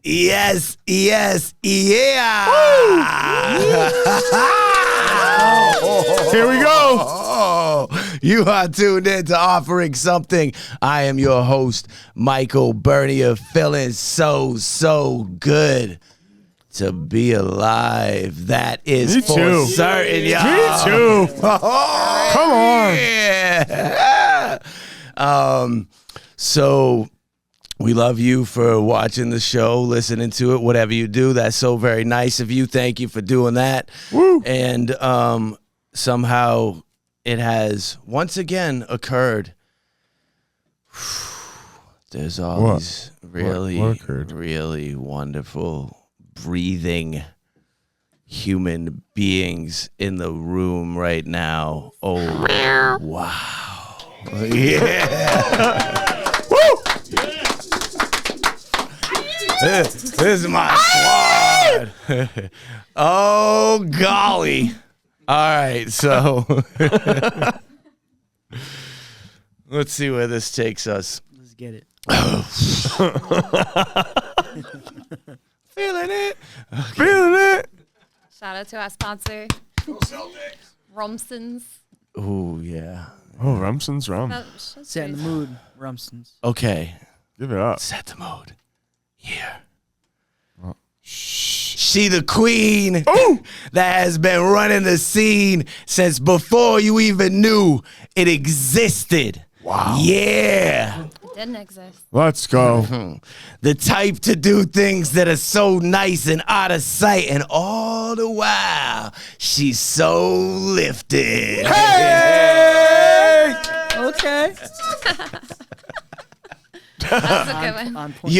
Yes, yes, yeah. Here we go. You are tuned in to Offering Something. I am your host, Michael Bernier, feeling so good to be alive. That is Me for too. certain, y'all. Me too. Come on. Yeah. So we love you for watching the show, listening to it, whatever you do. That's so very nice of you. Thank you for doing that. Woo. And somehow it has once again occurred. There's all these really wonderful, breathing human beings in the room right now. Oh, wow. Yeah. Woo. This is my squad. Oh, golly. All right, so let's see where this takes us. Let's get it. Feeling it. Okay. Feeling it. Shout out to our sponsor, Romson's. Oh, yeah. Oh, Rumson's rum. Set in the mood, Rumson's. Okay. Give it up. Set the mode. Here. Oh. She the queen Ooh. that has been running the scene since before you even knew it existed. Wow. Yeah. It didn't exist. Let's go. The type to do things that are so nice and out of sight, and all the while, she's so lifted. Hey! Okay. That's a good one. On point.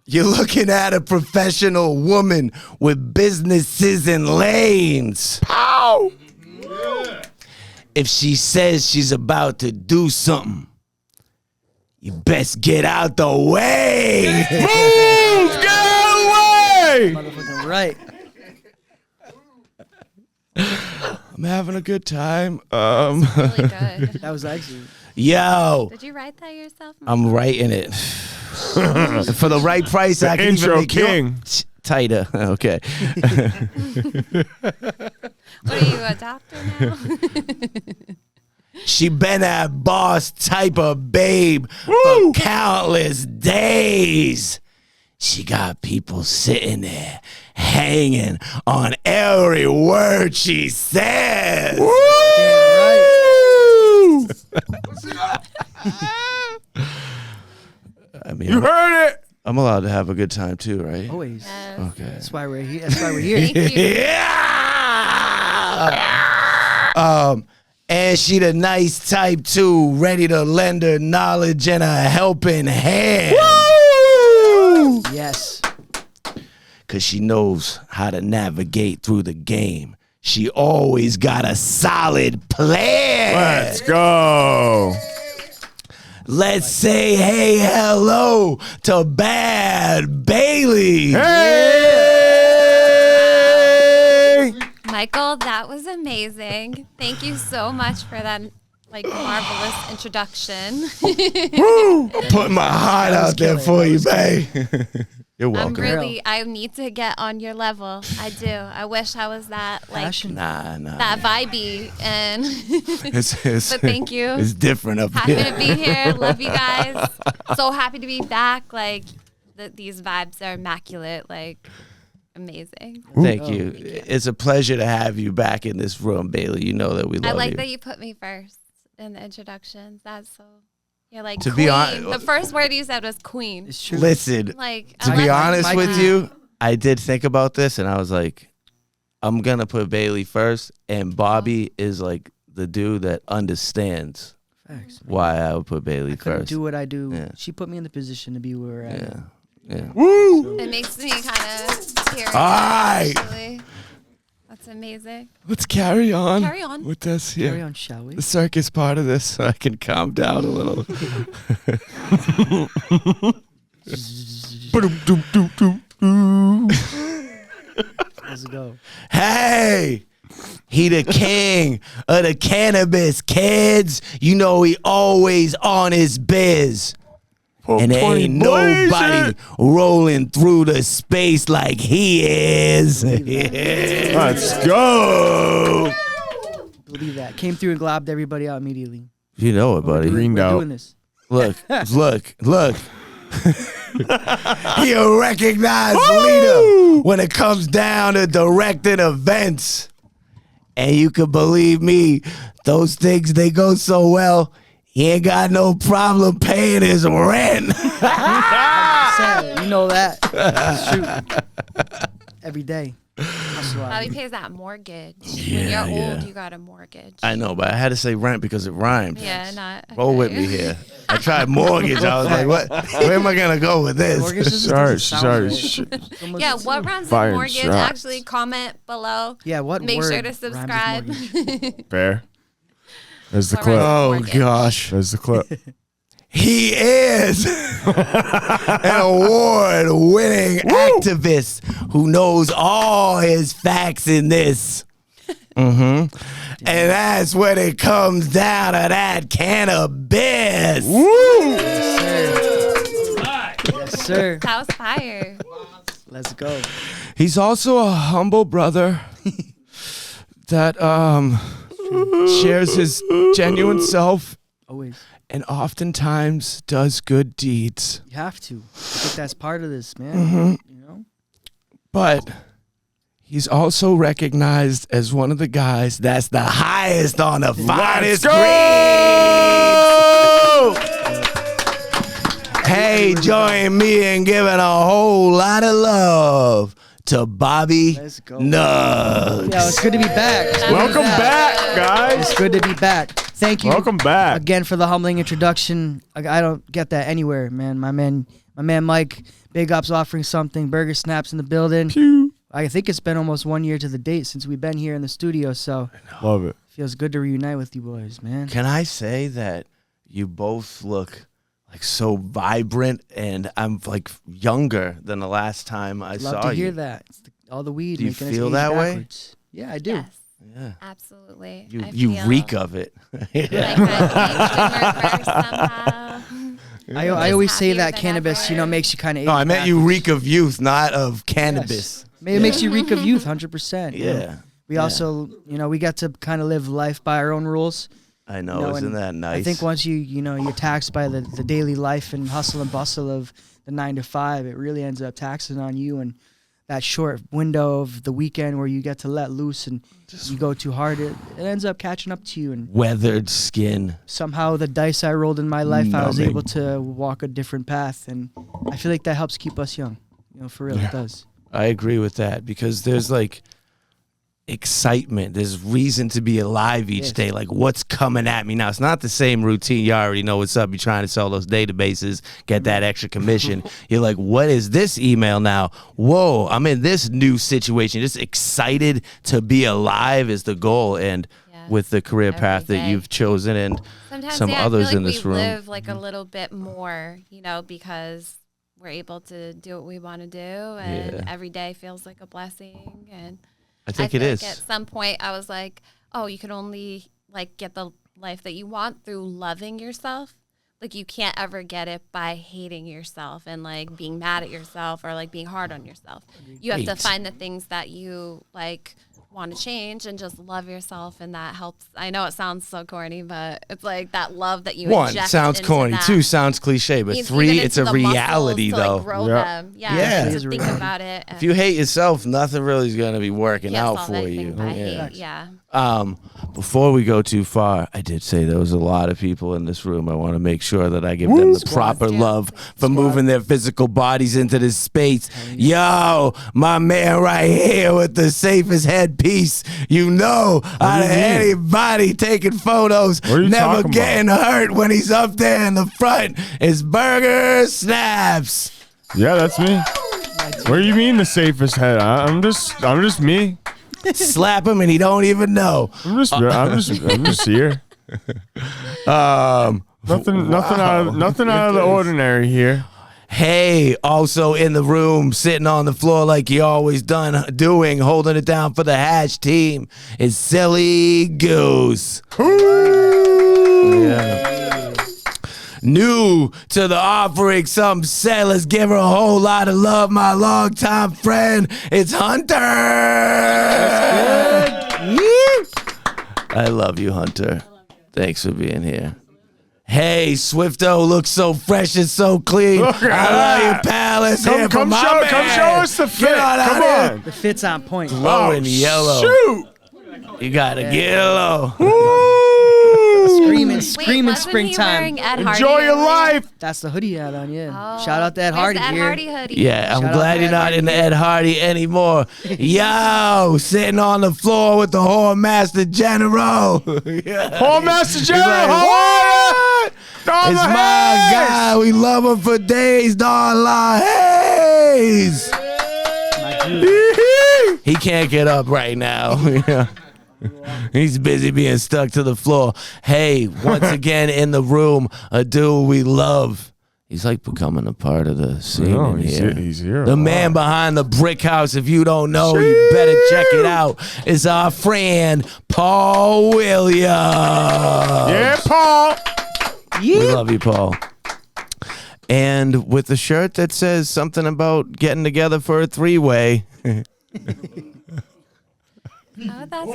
You're looking at a professional woman with businesses and lanes. Ow! If she says she's about to do something, you best get out the way. Move! Get out of the way! Motherfucking right. I'm having a good time. Really good. That was actually. Yo, Did you write that yourself? I'm writing it. For the right price, The I can even intro make your- king. Tighter. Okay. What are you, a doctor now? She been that boss type of babe Woo! for countless days. She got people sitting there hanging on every word she says. Woo! I mean, You heard it. I'm allowed to have a good time too, right? Always. Yes. Okay. That's why we're here. That's why we're here. Thank you. Yeah. And she the nice type too, ready to lend her knowledge and a helping hand. Woo! Yes. Cause she knows how to navigate through the game. She always got a solid plan. Let's go. Let's say hey, hello to Bad Bailey. Hey! Michael, that was amazing. Thank you so much for that marvelous introduction. Woo! Putting my heart out there for you, babe. You're welcome. I need to get on your level. I do. I wish I was that Passion. Nah. that vibey, and It's but thank you. It's different up Happy here. to be here. Love you guys. So happy to be back. These vibes are immaculate. Amazing. Thank you. It's a pleasure to have you back in this room, Bailey. You know that we love I like you. that you put me first in the introductions. That's so. You're like To queen. be honest- The first word you said was queen. It's true. Listen, to I be like honest my with queen. you, I did think about this, and I was like, I'm gonna put Bailey first, and Bobby is like the dude that understands Facts. why I would put Bailey I couldn't first. do what I do. Yeah. She put me in the position to be where we're at. Yeah, yeah. Woo! It makes me kind of teary. All right. Actually. That's amazing. Let's carry on. Carry on. with this here. Carry on, shall we? The circus part of this, so I can calm down a little. Let's go. Hey, he the king of the cannabis, kids. You know he always on his biz. And there ain't nobody rolling through the space like he is. Let's go. Believe that. Came through and globbed everybody out immediately. You know it, buddy. Greened We're out. doing this. Look. He a recognized leader when it comes down to directing events. And you can believe me, those things, they go so well, he ain't got no problem paying his rent. Sad. You know that. Shoot. Every day. Hustle out How he here. pays that mortgage. When you're old, you got a mortgage. I know, but I had to say rent because it rhymed. Yeah, not. Roll with me here. I tried mortgage. I was like, what? Where am I going to go with this? Mortgage just Sorry, doesn't sorry. sound right. Almost- Yeah, what rhymes with Firing mortgage? shots. Actually, comment below. Yeah, what Make word sure to rhymes with subscribe. mortgage? Fair. There's the All clip. right. Oh, Mortgage. gosh. There's the clip. He is an award-winning activist who knows all his facts in this. And that's when it comes down to that cannabis. Yes, sir. House fire. Let's go. He's also a humble brother that shares his genuine self Always. and oftentimes does good deeds. You have to. I think that's part of this, man. You know? But he's also recognized as one of the guys that's the highest on the finest grades. Hey, join me in giving a whole lot of love to Bobby Let's go. Nuggz. Yeah, it's good to be back. It's good to be Welcome back, guys. It's good to be back. Thank you. Welcome back. Again for the humbling introduction. I don't get that anywhere, man. My man Mike, Big Ups offering something. Burger Snaps in the building. Pew. I think it's been almost 1 year to the date since we've been here in the studio, so Love it. feels good to reunite with you boys, man. Can I say that you both look like so vibrant, and I'm like younger than the last time I Love saw to you. hear that. It's all the weed Do you making us feel age that way? backwards. Yeah, I do. Yes, Yeah. absolutely. You I you feel reek of it. Like I reverse somehow. I always say happier that than cannabis, ever. makes you kind of. No, I meant you reek of youth, not of cannabis. It makes you reek of youth, 100%. Yeah. We also, we get to kind of live life by our own rules. I know, No, isn't and that nice? I think once you're taxed by the daily life and hustle and bustle of the 9 to 5, it really ends up taxing on you. And that short window of the weekend where you get to let loose and you go too hard, it ends up catching up to you. And weathered skin. somehow the dice I rolled in my life, I was Numbing. able to walk a different path. And I feel like that helps keep us young. For real, it does. I agree with that because there's like excitement. There's reason to be alive each Yes. day. Like what's coming at me now? It's not the same routine. You already know what's up. You're trying to sell those databases, get that extra commission. You're like, what is this email now? Whoa, I'm in this new situation. Just excited to be alive is the goal. And Yeah. with the career Every path that day. you've chosen and Sometimes some I others feel like in this we room. live like a little bit more, because we're able to do what we want to do, and Yeah. every day feels like a blessing. And I think feel it like is. at some point, I was like, oh, you can only like get the life that you want through loving yourself. Like you can't ever get it by hating yourself and like being mad at yourself or like being hard on yourself. You have to Right. find the things that you like want to change and just love yourself, and that helps. I know it sounds so corny, but it's like that love that you One, inject sounds into corny. that. Two, sounds cliche. But Even three, into it's a the muscles reality to, though. like, grow Yeah. them. Yeah, Yeah. It is to a think reality. about it. If you hate yourself, nothing really is going to be working can't out solve for anything you. by Yeah. hate. Yeah. Before we go too far, I did say there was a lot of people in this room. I want to make sure that I give them the proper Yeah. love for moving their physical bodies into this space. Yo, my man right here with the safest headpiece. Out of do you mean? anybody taking photos, What are you never talking getting hurt when he's up there in the front is Burger Snaps. Yeah, that's me. What do you mean the safest head? I'm just me. Slap him and he don't even know. I'm just here. Nothing out of the ordinary here. Hey, also in the room, sitting on the floor like you always doing, holding it down for the Hash team, is Silly Goose. Yeah. New to the offering, some say, let's give her a whole lot of love, my longtime friend. It's Hunter. I love you, Hunter. Thanks for being here. Hey, Swifto looks so fresh and so clean. I love you, pal. Let's hear from my man. Come show us the fit. Come on. The fit's on point. Glowing yellow. Shoot. You gotta get low. Screaming Wait, springtime. Enjoy your life. That's the hoodie I had on, yeah. Oh, Shout out to Ed Hardy Ed here. Hardy hoodie. Yeah, I'm Shout out glad to you're Ed not Hardy. in the Ed Hardy anymore. Yo, sitting on the floor with the Whore Master General. Yeah. Whore Master General, He's like, how are you? It's my guy. We love him for days. Darla Hayes. He can't get up right now. Yeah. He's busy being stuck to the floor. Hey, once again in the room, a dude we love. He's like becoming a part of the scene in here. He's here. The man behind the brick house. If you don't know, you better check it out. Is our friend Paul Williams. Yeah, Paul. We love you, Paul. And with the shirt that says something about getting together for a three-way. Oh, that's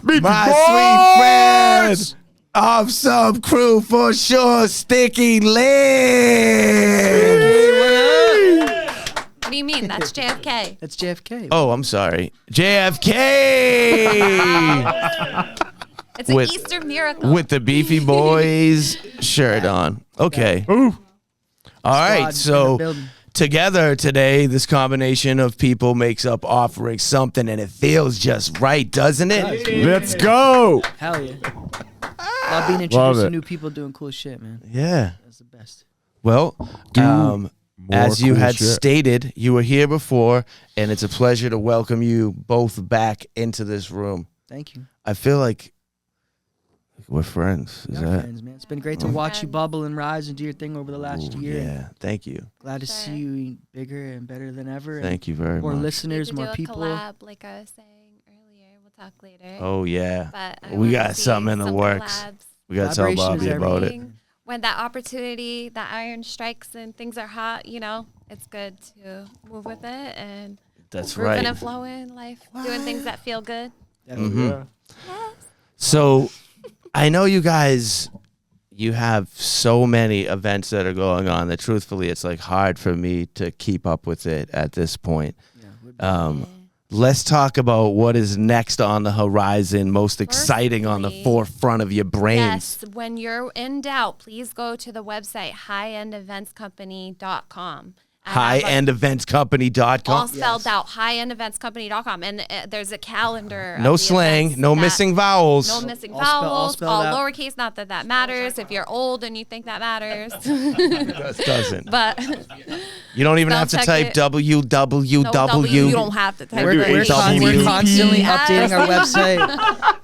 it. My sweet friends of some crew for sure, Sticky Lynn. What do you mean? That's JFK. That's JFK. Oh, I'm sorry. JFK It's an With- Easter miracle. with the Beefy Boys shirt on. Okay. Ooh. All right. in the So building. together today, this combination of people makes up offering something, and it feels just right, doesn't it? Let's go. Hell yeah. Love being Love introduced to it. new people doing cool shit, man. Yeah. That's the best. Well, More as you cool had shit. stated, you were here before, and it's a pleasure to welcome you both back into this room. Thank you. I feel like we're friends. Is We are that? friends, man. It's been great to watch you bubble and rise and do your thing over the last Ooh, year. yeah. Thank you. Glad to see you bigger and better than ever. and Thank you very more much. listeners, We more need to do people. a collab, like I was saying earlier. We'll talk later. Oh yeah. But I We wanna got see something in the some works. collabs. We got to tell Collaboration Bobby is about it. Thing. When that opportunity, that iron strikes and things are hot, you know, it's good to move with it and That's grooving right. and flowing, life, doing things that feel good. Mhm. So I know you guys, you have so many events that are going on that truthfully it's like hard for me to keep up with it at this point. Let's talk about what is next on the horizon, most exciting on the Firstly, forefront of your brains. Yes, when you're in doubt, please go to the website highendeventscompany.com. Highendeventscompany.com. All spelled out, highendeventscompany.com. And there's a calendar. No of the slang, events no that- missing vowels. No missing All spell- all vowels, spelled all out. lowercase. Not that that matters. If you're old and you think that matters, It doesn't. but You don't even Spell have to check type it. www. no W, you don't have to type We're, it. we're, con- HWP. we're constantly Yes. updating our website.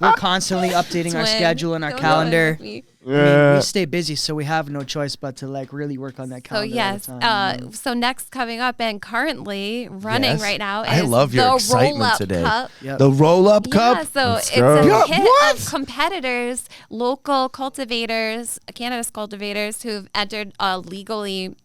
We're constantly updating our Twin. schedule and our Don't calendar. look at me. I mean, we stay busy, so we have no choice but to like really work on that So calendar. yes, all the time, you know? so next coming up and currently running Yes. right now is I love your the excitement Roll-Up today. Cup. Yep. The roll-up cup? Yeah, so Let's it's go. a Yeah, kit what? of competitors, local cultivators, cannabis cultivators who've entered a legally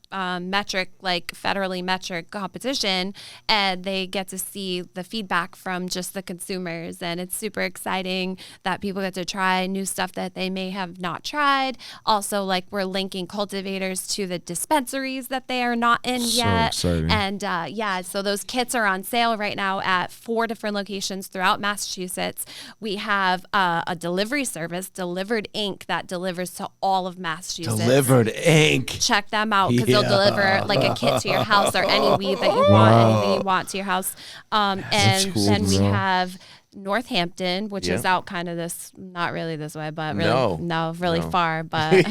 metric, like federally metric competition, and they get to see the feedback from just the consumers. And it's super exciting that people get to try new stuff that they may have not tried. Also, like we're linking cultivators to the dispensaries that they are not in So yet. exciting. And yeah, so those kits are on sale right now at 4 different locations throughout Massachusetts. We have a delivery service, Delivered Inc., that delivers to all of Massachusetts. Delivered ink. Check them out because they'll Yeah. deliver like a kit to your house or any weed that you want, anything you want to your house. And cool, then we bro. have Northampton, which is Yeah. out kind of this, not really this way, but No. really No. far. But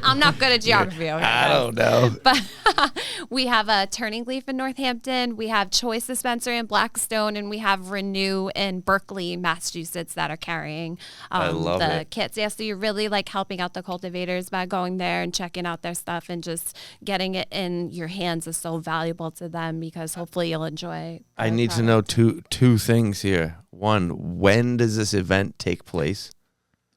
I'm not good at geography. over here, I guys. don't know. But we have a Turning Leaf in Northampton. We have Choice Dispensary in Blackstone, and we have Renew in Berkeley, Massachusetts, that are carrying love the it. kits. Yeah, so you're really like helping out the cultivators by going there and checking out their stuff and just getting it in your hands is so valuable to them because hopefully you'll enjoy. I their need to know product. two things here. One, when does this event take place?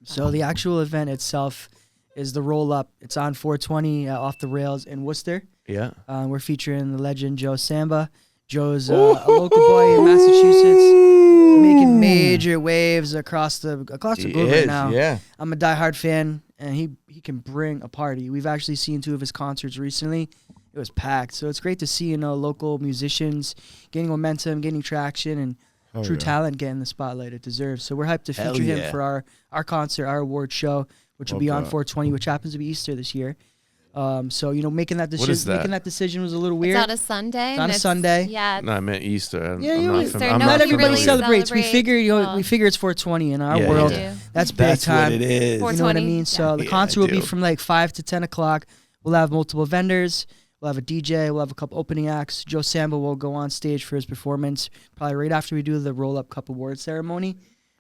So the actual event itself is the Roll Up. It's on 420 Off the Rails in Worcester. Yeah. We're featuring the legend Joe Samba. Joe's a local boy in Massachusetts, making major waves across the globe right now. Yeah. I'm a diehard fan, and he can bring a party. We've actually seen 2 of his concerts recently. It was packed, so it's great to see local musicians gaining momentum, gaining traction, and true talent getting the spotlight it deserves. So we're hyped to feature him for our concert, our award show, which will be on 420, which happens to be Easter this year. So making that decision was a little weird. It's on a Sunday. It's on a Sunday. Yeah. No, I meant Easter. Easter. Not everybody really celebrates. We celebrate. figure we figure it's 420 in our world. Yeah. That's big time. What it is. You know what I mean? Yeah. So the Yeah, concert will be I do. from like 5 to 10 o'clock. We'll have multiple vendors. We'll have a DJ. We'll have a couple opening acts. Joe Samba will go on stage for his performance probably right after we do the Roll Up Cup Award ceremony,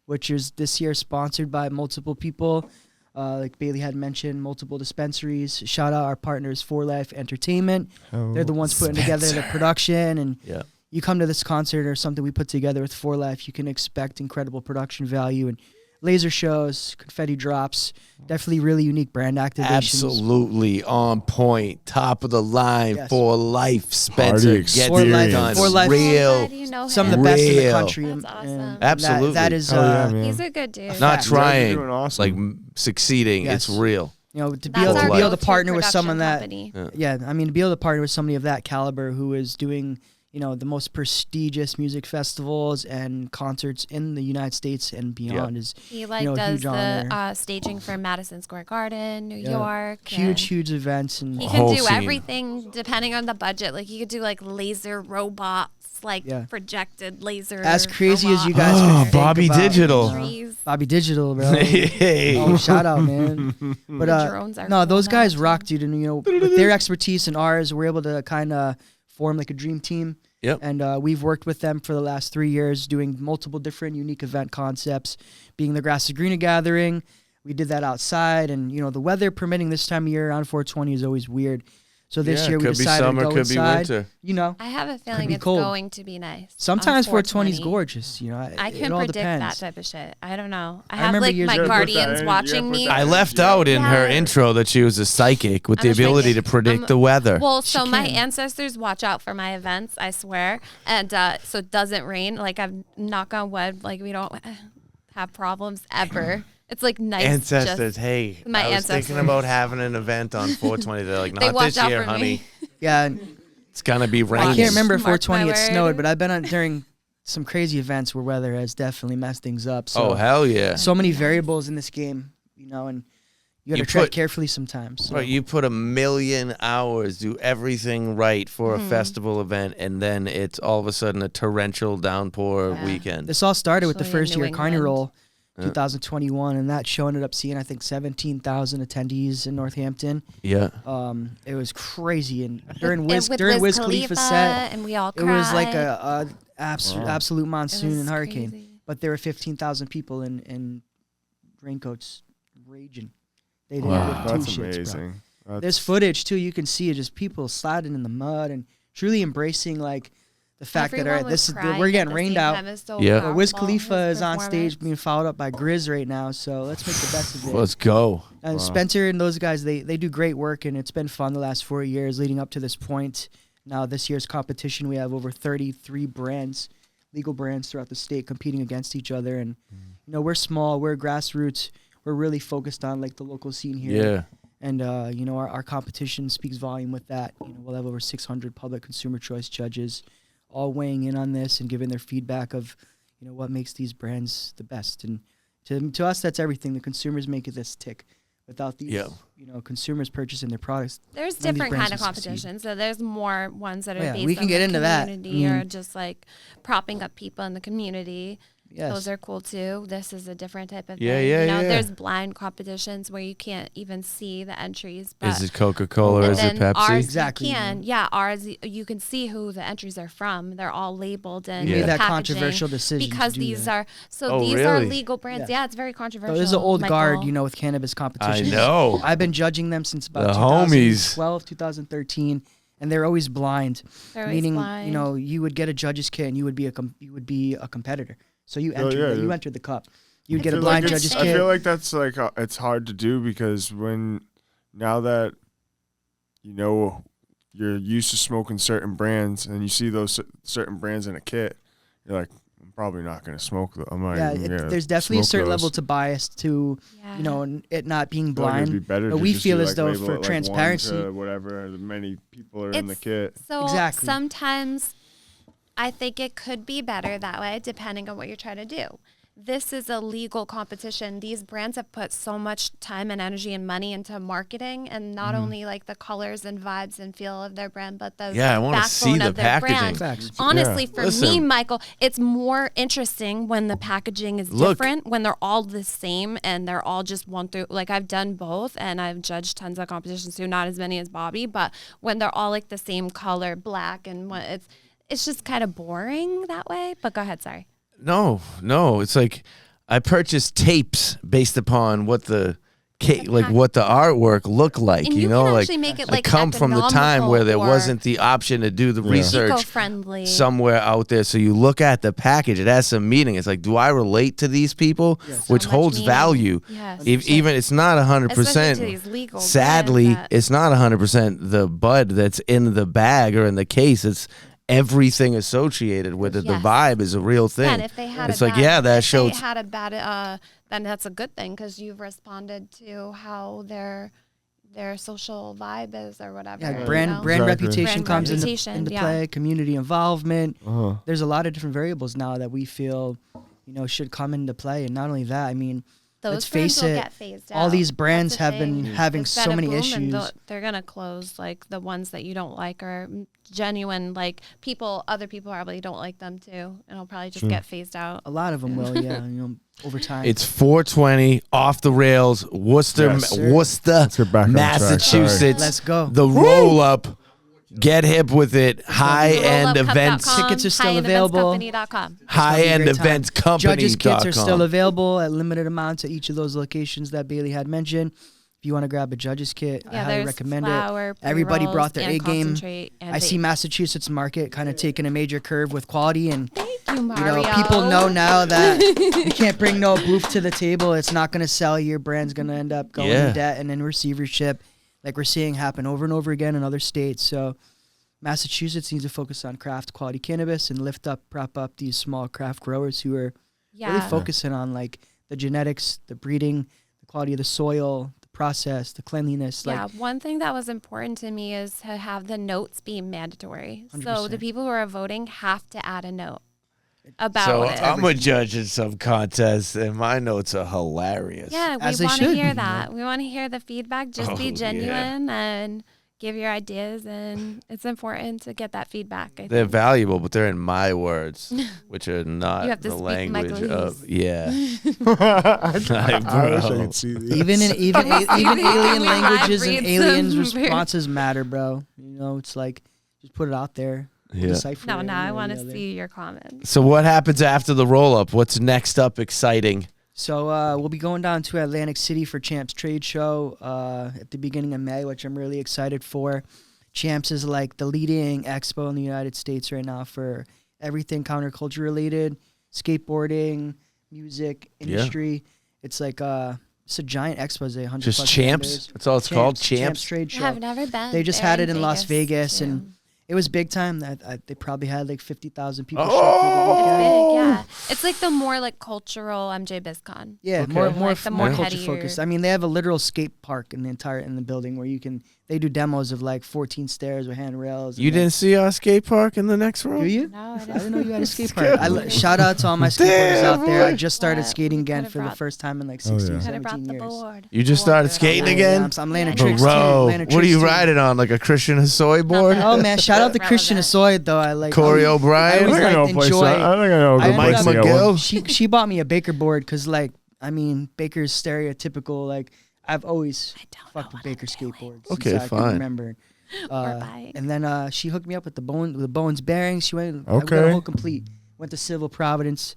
which is this year sponsored by multiple people. Like Bailey had mentioned, multiple dispensaries. Shout out our partners, For Life Entertainment. They're the ones putting together the production. And you come to this concert or something we put together with For Life, you can expect incredible production value and laser shows, confetti drops, definitely really unique brand activations. Absolutely on point, top of the line. Yes. For Life, Spencer gets it For Life, done. For Life. Real. Some of the best in the Real. country. That's awesome. Absolutely. That is, man. He's a good dude. Not fact. trying, You're doing awesome. like succeeding. Yes. It's real. to be That's able our to be able to go-to partner with production someone that, company. to be able to partner with somebody of that caliber who is doing, the most prestigious music festivals and concerts in the United States and beyond is He a does huge honor. the staging for Madison Square Garden, New York. Huge events and He Whole can do scene. everything depending on the budget. Like he could do like laser robots, projected laser. as crazy as you robots. guys could think Bobby about, Digital. Trees. Bobby Digital, bro. Hey. Oh, shout out, man. But Drones are no, cool those now, guys too. rock, dude. And with their expertise and ours, we're able to kind of form like a dream team. Yep. And we've worked with them for the last 3 years, doing multiple different unique event concepts, being the Grass is Greener gathering. We did that outside, and the weather permitting this time of year around 420 is always weird. So this year we could be decided summer, to go could be inside. winter. I have a feeling be it's cold. going to be nice. Sometimes on 420 is 420. gorgeous. I it can all predict depends. that type of shit. I don't know. I I have remember like years my ago- guardians watching me. I left out in her intro that she was a psychic with I'm the a ability to psychic. predict the weather. Well, so my can. ancestors watch out for my events, I swear. And so it doesn't rain. Like I'm knock on wood, like we don't have problems ever. It's like nice. Ancestors, hey, my I was ancestors. thinking about having an event on 420. They're like, They not watch this out year, for honey. me. Yeah, It's gonna be I raining. can't remember if Mark 420 my it word. snowed, but I've been on during some crazy events where weather has definitely messed things up. So Oh hell yeah! so many variables in this game, and you got You to tread put- carefully sometimes. So. Right, you put 1,000,000 hours, do everything right for Mm-hmm. a festival event, and then it's all of a sudden a torrential downpour weekend. This all started with the Especially in first New year of England. Carnival, 2021, and that show ended up seeing I think 17,000 attendees in Northampton. Yeah. It was crazy, and during And Wiz with Wiz Khalifa's set, and we all it was like cried. a absolute monsoon was and hurricane. crazy. But there were 15,000 people in raincoats raging. They didn't Wow. give two That's shits, bro. amazing. There's footage too. You can see just people sliding in the mud and truly embracing like the fact Everyone that all right, was this is crying we're at getting the rained same out. time. It's so Yeah. But Wiz powerful, Khalifa his is on stage performance. being followed up by Grizz right now, so let's make the best of it. Let's go. And Spencer and those guys, they do great work, and it's been fun the last 4 years leading up to this point. Now this year's competition, we have over 33 brands, legal brands throughout the state competing against each other, and we're small, we're grassroots, we're really focused on like the local scene here. Yeah. And our competition speaks volume with that. We'll have over 600 public consumer choice judges, all weighing in on this and giving their feedback of, what makes these brands the best. And to us, that's everything. The consumers make this tick. Without these, Yeah. Consumers purchasing their products. There's none of these different brands kind of will succeed. competitions. So there's more ones that are Yeah, based we can on get the into that. community I or mean- just like propping up people in the community. Yes. Those are cool too. This is a different type of Yeah, thing. yeah, you know, yeah. There's blind competitions where you can't even see the entries. But Is it Coca-Cola or and is it then Pepsi? ours, Exactly, you can. Yeah, ours, you can see who the entries are from. They're all labeled and We made that packaging controversial decision to because do these that. are Oh, these are really? legal brands. Yes. Yeah, it's very controversial. So there's an old guard, Michael. with cannabis I competitions. know. I've been judging them since about The homies. 2012, 2013, and they're always blind. They're always Meaning, blind. you would get a judge's kit and you would be a competitor. So you Oh, entered yeah, you yeah. entered the cup. You'd get a feel blind like judge's I kit. feel like that's like it's hard to do because now that you know you're used to smoking certain brands and you see those certain brands in a kit, you're like, I'm probably not going to smoke them. I'm not even gonna there's definitely a smoke certain those. level to bias to, you know, it not being I feel like it'd be blind. better But to we just feel do, as like, though label for it, like, transparency, 1 to whatever many people are in the kit. So Exactly. sometimes I think it could be better that way, depending on what you're trying to do. This is a legal competition. These brands have put so much time and energy and money into marketing, and not only like the colors and vibes and feel of their brand, but the Yeah, I want to see backbone the of their packaging. brand. Facts. Honestly, Yeah. for me, Listen. Michael, it's more interesting when the packaging is Look. different, when they're all the same and they're all just one through. Like I've done both, and I've judged tons of competitions too, not as many as Bobby, but when they're all like the same color, black, and what it's just kind of boring that way. But go ahead, sorry. No, it's like I purchased tapes based upon what the what the artwork looked like. And You you know, can like actually make it, I like, come from the time where there economical or wasn't the option to do the research Eco-friendly. somewhere out there. So you look at the package; it has some meaning. It's like, do I relate to these people? Which So much holds meaning. value. Yes. Even it's not 100%. Especially to these legal Sadly, brands that- it's not 100% the bud that's in the bag or in the case. It's everything associated with it. Yes. The vibe is a real thing. Yeah, and if they had it's a like, bad, yeah, that if shows. they had a bad, then that's a good thing because you've responded to how their social vibe is or whatever. yeah, you brand know? brand Exactly. reputation Brand comes reputation, into yeah. play. Community involvement. Uh-huh. There's a lot of different variables now that we feel, you know, should come into play. And not only that, I mean, Those let's face brands will it, get phased all out. these That's brands the have been thing. having It's so been a many boom, and issues. they're gonna close. Like the ones that you don't like are genuine. Like other people probably don't like them too, and it'll probably just get phased out. A lot of them will, yeah, you know, over time. It's 420 off the rails, Worcester, Yes, sir. Worcester, Let's get back on track, Massachusetts. Let's go. The roll up. Get hip with it. High end events. Tickets are still available. highendeventscompany.com. High end Great time. events company. Judges kits are still available at limited amounts at each of those locations that Bailey had mentioned. If you want to grab a judge's kit, I highly recommend it. Everybody brought their A game. I see Massachusetts market kind of taking a major curve with quality, and Thank you, you Mario. know, people know now that you can't bring no booth to the table. It's not going to sell. Your brand's going to end up going in debt and in receivership, like we're seeing happen over and over again in other states. So Massachusetts needs to focus on craft quality cannabis and prop up these small craft growers who are really focusing on like the genetics, the breeding, the quality of the soil, the process, the cleanliness. Yeah, Like, one thing that was important to me is to have the notes be mandatory. So 100%. the people who are voting have to add a note about So it. I'm a judge in some contests, and my notes are hilarious. Yeah, As we they want to should hear be, that. We want to hear the feedback. Just Oh, be yeah. genuine and give your ideas, and it's important to get that feedback. I They're think. valuable, but they're in my words, which are You not have to the speak language Michaelese. of. Yeah. I wish I Bro. could see these. even Can alien we languages live and read aliens' some- responses matter, bro. You know, it's like just put it out there. We'll Yeah. decipher No, it now one I way or want the to other. see your comments. So what happens after the roll up? What's next up exciting? So we'll be going down to Atlantic City for Champs Trade Show at the beginning of May, which I'm really excited for. Champs is like the leading expo in the United States right now for everything counterculture related, skateboarding, music, industry. It's like it's a giant expose, 100 Just plus Champs? vendors. That's all it's called? Champs Champs? Trade Show. I've never been. They just there had it in Las Vegas, too. and it was big time. They probably had like 50,000 people. Oh! show up for the weekend. Big, yeah. It's like the more like cultural MJ BizCon. Yeah, Okay. more Like the more culture headier- focused. I mean, they have a literal skate park in the building where they do demos of like 14 stairs with handrails. You didn't see our skate park in the next room? Do you? No, I I didn't. didn't know you had a skate park. Shout out to all my skateboarders out there. I just started What? skating We again could've for the brought- first time in like Oh, 16, yeah. Could have brought 17 the years. board. You just started skating Yeah, again? I'm landing Yeah. tricks too. Bro, Landing what are you tricks, too. riding on? Like a Christian Hosoi board? bad. Oh man, shout out to Relevant. Christian Asoy though. I like Corey I O'Brien? always I think I know a liked place. enjoy. I think I know a I good ended place up- to get McGill? one. She bought me a Baker board because like I mean Baker's stereotypical like I've always fucked with Baker skateboards. since Okay, I can fine. remember. buying. And then she hooked me up with the Bones bearings. She went I got Okay. a whole complete. Went to Civil Providence.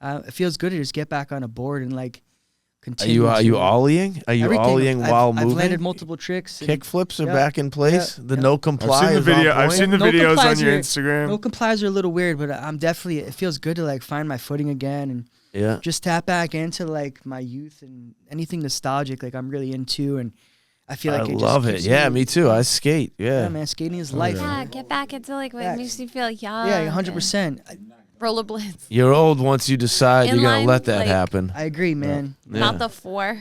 It feels good to just get back on a board and like Are continue. you to- ollying? Are you everything. ollying while I've moving? landed multiple tricks. and Kick flips are Yeah. back in place? Yeah. The Yeah. no I've comply seen the is on video. I've point? seen the No videos on complies your are- Instagram. No complies are a little weird, but I'm definitely. It feels good to like find my footing again and Yeah. just tap back into like my youth and anything nostalgic like I'm really into, and I feel like I it love just it. keeps Yeah, me too. I skate. Yeah, Yeah. man, skating is life. Yeah, get back into like what Facts. makes you feel young. Yeah, 100%. Rollerblades. You're old once you decide you're going Inline, to let that like- happen. I agree, man. Yeah. Not the 4.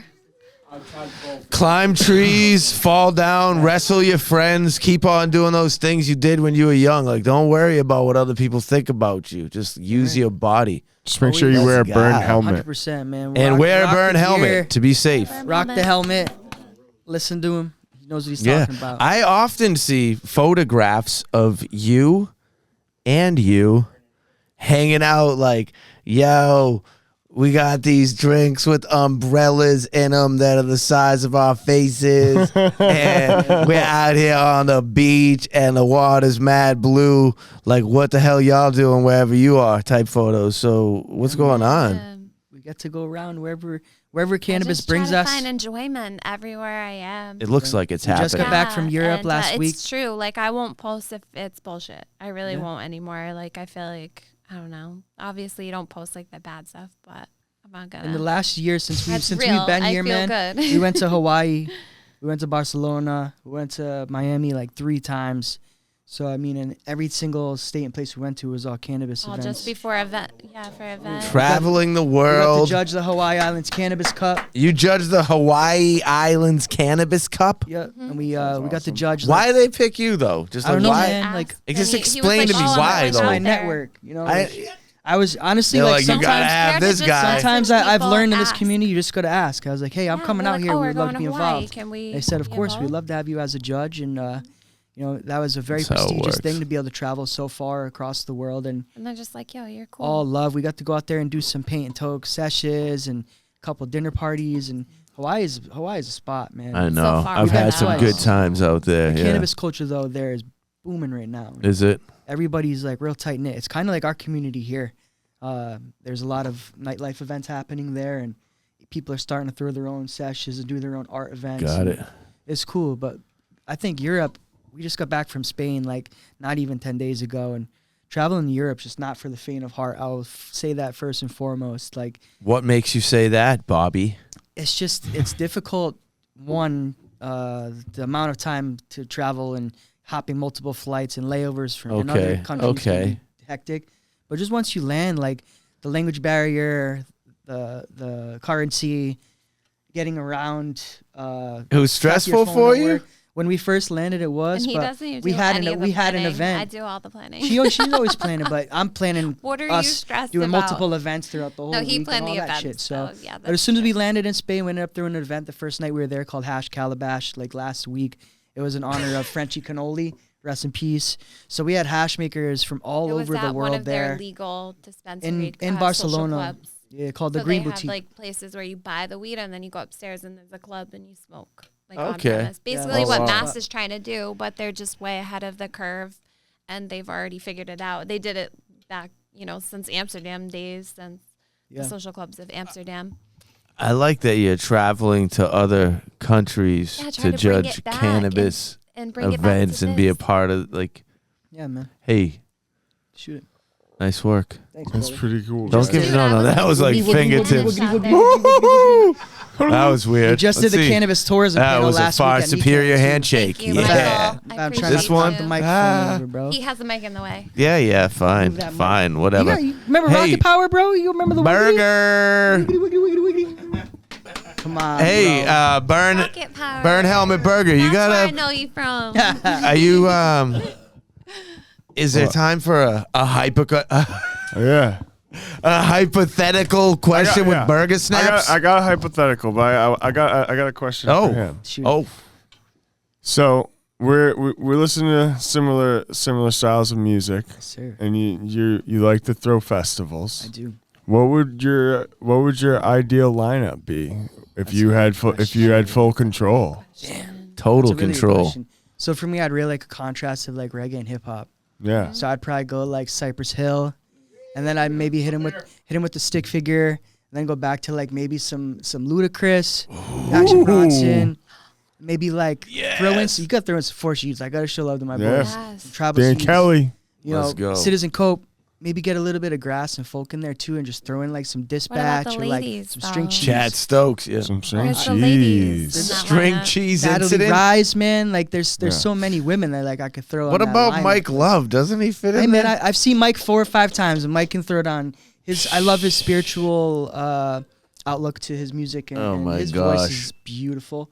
Climb trees, fall down, wrestle your friends, keep on doing those things you did when you were young. Like, don't worry about what other people think about you. Just use your body. Just make sure you wear a Let's burn go. helmet. 100%, man. And wear a rock burn the helmet gear, to be safe. rock the helmet. Listen to him. He knows what he's Yeah. talking about. I often see photographs of you and you hanging out like, yo, we got these drinks with umbrellas in them that are the size of our faces. And we're out here on the beach and the water's mad blue. Like, what the hell y'all doing wherever you are type photos. So what's going on? We get to go around wherever cannabis I just brings try us. to find enjoyment everywhere I am. It looks like it's We just happening. got back from Europe and, last week. It's true. Like, I won't post if it's bullshit. I really Yeah. won't anymore. Like, I feel like, I don't know. Obviously, you don't post like the bad stuff, but I'm not gonna. In the last year since That's we've real. been I here, feel man, good. we went to Hawaii, we went to Barcelona, we went to Miami like 3 times. So I mean, in every single state and place we went to was all cannabis All events. just before event. Yeah, for event. Traveling the we got to world. judge the Hawaii Islands Cannabis Cup. You judge the Hawaii Islands Cannabis Cup? Yeah, and we got to judge. Like, Why do they pick you, though? Just I like, don't know, why? man. Asked, Like, and just he was explain to me "Oh, I'm why, going though. my out there." network, you know. Like, I was honestly They're like like, you gotta sometimes. have scared to this just guy. message Sometimes I've people, learned in this ask. community, you just got to ask. I was like, hey, I'm Yeah, coming they're out like, here. "Oh, We'd we're love going to be to Hawaii. involved. Can we They said, of be course, we'd involved?" love to have you as a judge. And, you know, that was a very That's how it prestigious works. thing to be able to travel so far across the world. And And they're just like, yo, you're cool. all love. We got to go out there and do some paint and toke sessions and a couple dinner parties. And Hawaii is a spot, man. I know. far I've from had now. some good times out there. The Yeah. cannabis culture, though, there is booming right now. Is it? Everybody's like real tight knit. It's kind of like our community here. There's a lot of nightlife events happening there, and people are starting to throw their own sessions and do their own art events. Got and it. It's cool, but I think Europe. We just got back from Spain, like not even 10 days ago, and traveling to Europe's just not for the faint of heart. I'll say that first and foremost. Like, What makes you say that, Bobby? it's difficult. One, the amount of time to travel and hopping multiple flights and layovers from in other Okay, countries can okay. be hectic. But just once you land, like the language barrier, the currency, getting around. It was track your stressful phone for at you? work. When we first landed, it was. and he but doesn't even we do had any an of the we had an planning. event. I do all the planning. She's always planning, but I'm planning What are you us stressed doing about? multiple events throughout the whole No, week he and planned all the that events. shit. So, So, yeah, but as soon as we landed in Spain, we ended up doing an event the first night we were there called Hash Calabash, like last week. It was in honor of Frenchie Cannoli, rest in peace. So we had hash makers from all it was over the at world one of there their legal dispensary in social Barcelona. clubs. Yeah, called So the Green they have Boutique. like places where you buy the weed and then you go upstairs and there's a club and you smoke like Okay. on premise. Basically, Yeah, what wow. Mass is trying to do, but they're just way ahead of the curve, and they've already figured it out. They did it back, since Amsterdam days, since Yeah. the social clubs of Amsterdam. I like that you're traveling to other countries Yeah, try to to bring judge it back cannabis And bring it back events to and be a this. part of, like, Yeah, man. hey, Shoot it. nice work. Thanks, That's brother. pretty cool. Don't guys. give Dude, no. That was like Woogie, woogie, fingertips. woogie, woogie, That was weird. We just Let's did the see. cannabis tourism That panel was a last far week at superior Nikkei, too. handshake. Thank you, Yeah. Michael. I I'm appreciate trying This to one? move the you. microphone over, bro. He has the mic in the way. Yeah, fine, Move that mic. fine, You whatever. got- you remember Hey, Rocket Power, bro? You remember the Burger. Come on, Hey, bro. Rocket Power. Burn Helmet Burger. You That's where I gotta. know you from. Are you Is there What? time for a Oh, yeah. hypothetical question yeah. with burger snaps? I got a hypothetical, but I got a question for him. Shoot. Oh, So we're listening to similar styles of music, Yes, sir. and you like to throw festivals. I do. What would your ideal lineup be if you had full control? total That's a really good control. question. So for me, I'd really like a contrast of like reggae and hip hop. Yeah. So I'd probably go like Cypress Hill, and then I'd maybe hit him with the stick figure, and then go back to like maybe some Ludacris, Action Bronson, maybe like throw in. So you got to throw in some Force Youths. I got to show love to my Yeah. boys. Yes. Travis Dan Youths, Kelly. you know, Let's go. Citizen Cope. maybe get a little bit of grass and folk in there too, and just throw in like some What about dispatch the or like ladies, some though? string cheese. Chad Stokes, yeah. Some string Where's the ladies cheese. in that String lineup? cheese Natalie incident. Rise, man. Like there's Yeah. so many women that like I could throw. What on that about lineup. Mike Love? Doesn't he fit Hey in man, there? I've seen Mike 4 or 5 times, and Mike can throw it on. I love his spiritual outlook to his music, and, Oh and my his gosh. voice is beautiful.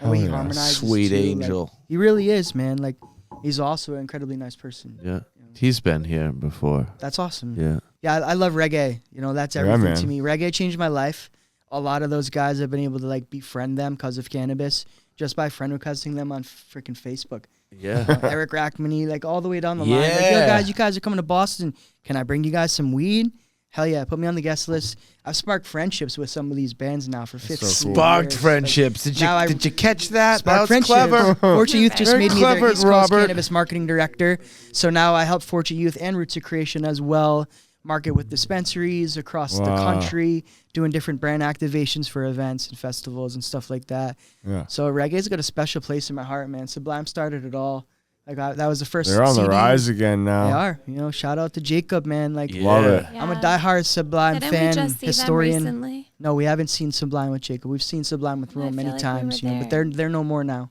The way he yeah. harmonizes, Sweet too, like, angel. he really is, man. Like he's also an incredibly nice person. Yeah. He's been here before. That's awesome. Yeah. Yeah, I love reggae. You know, that's Yeah, everything man. to me. Reggae changed my life. A lot of those guys I've been able to like befriend them because of cannabis, just by friend requesting them on freaking Facebook. Yeah. Eric Rachmany, like all the way down the line. Like, yo, Yeah. guys, you guys are coming to Boston. Can I bring you guys some weed? Hell yeah, put me on the guest list. I've sparked friendships with some of these bands now for 15 so cool. Sparked years. friendships. Like, Did you catch that? Spark That was friendships. clever. Fortune Youth just Very made me clever, their East Coast Robert. Cannabis marketing director. So now I help Fortune Youth and Roots of Creation as well market with dispensaries across the Wow. country, doing different brand activations for events and festivals and stuff like that. Yeah. So reggae's got a special place in my heart, man. Sublime started it all. Like that was the first. They're on the CD. rise again now. They are. You know, shout out to Jacob, man. Like Love it. Yeah. I'm a diehard Sublime Didn't fan, we just see historian. them recently? No, we haven't seen Sublime with Jacob. We've seen Sublime with I Rome feel many like we times, were you know, but there. they're no more now.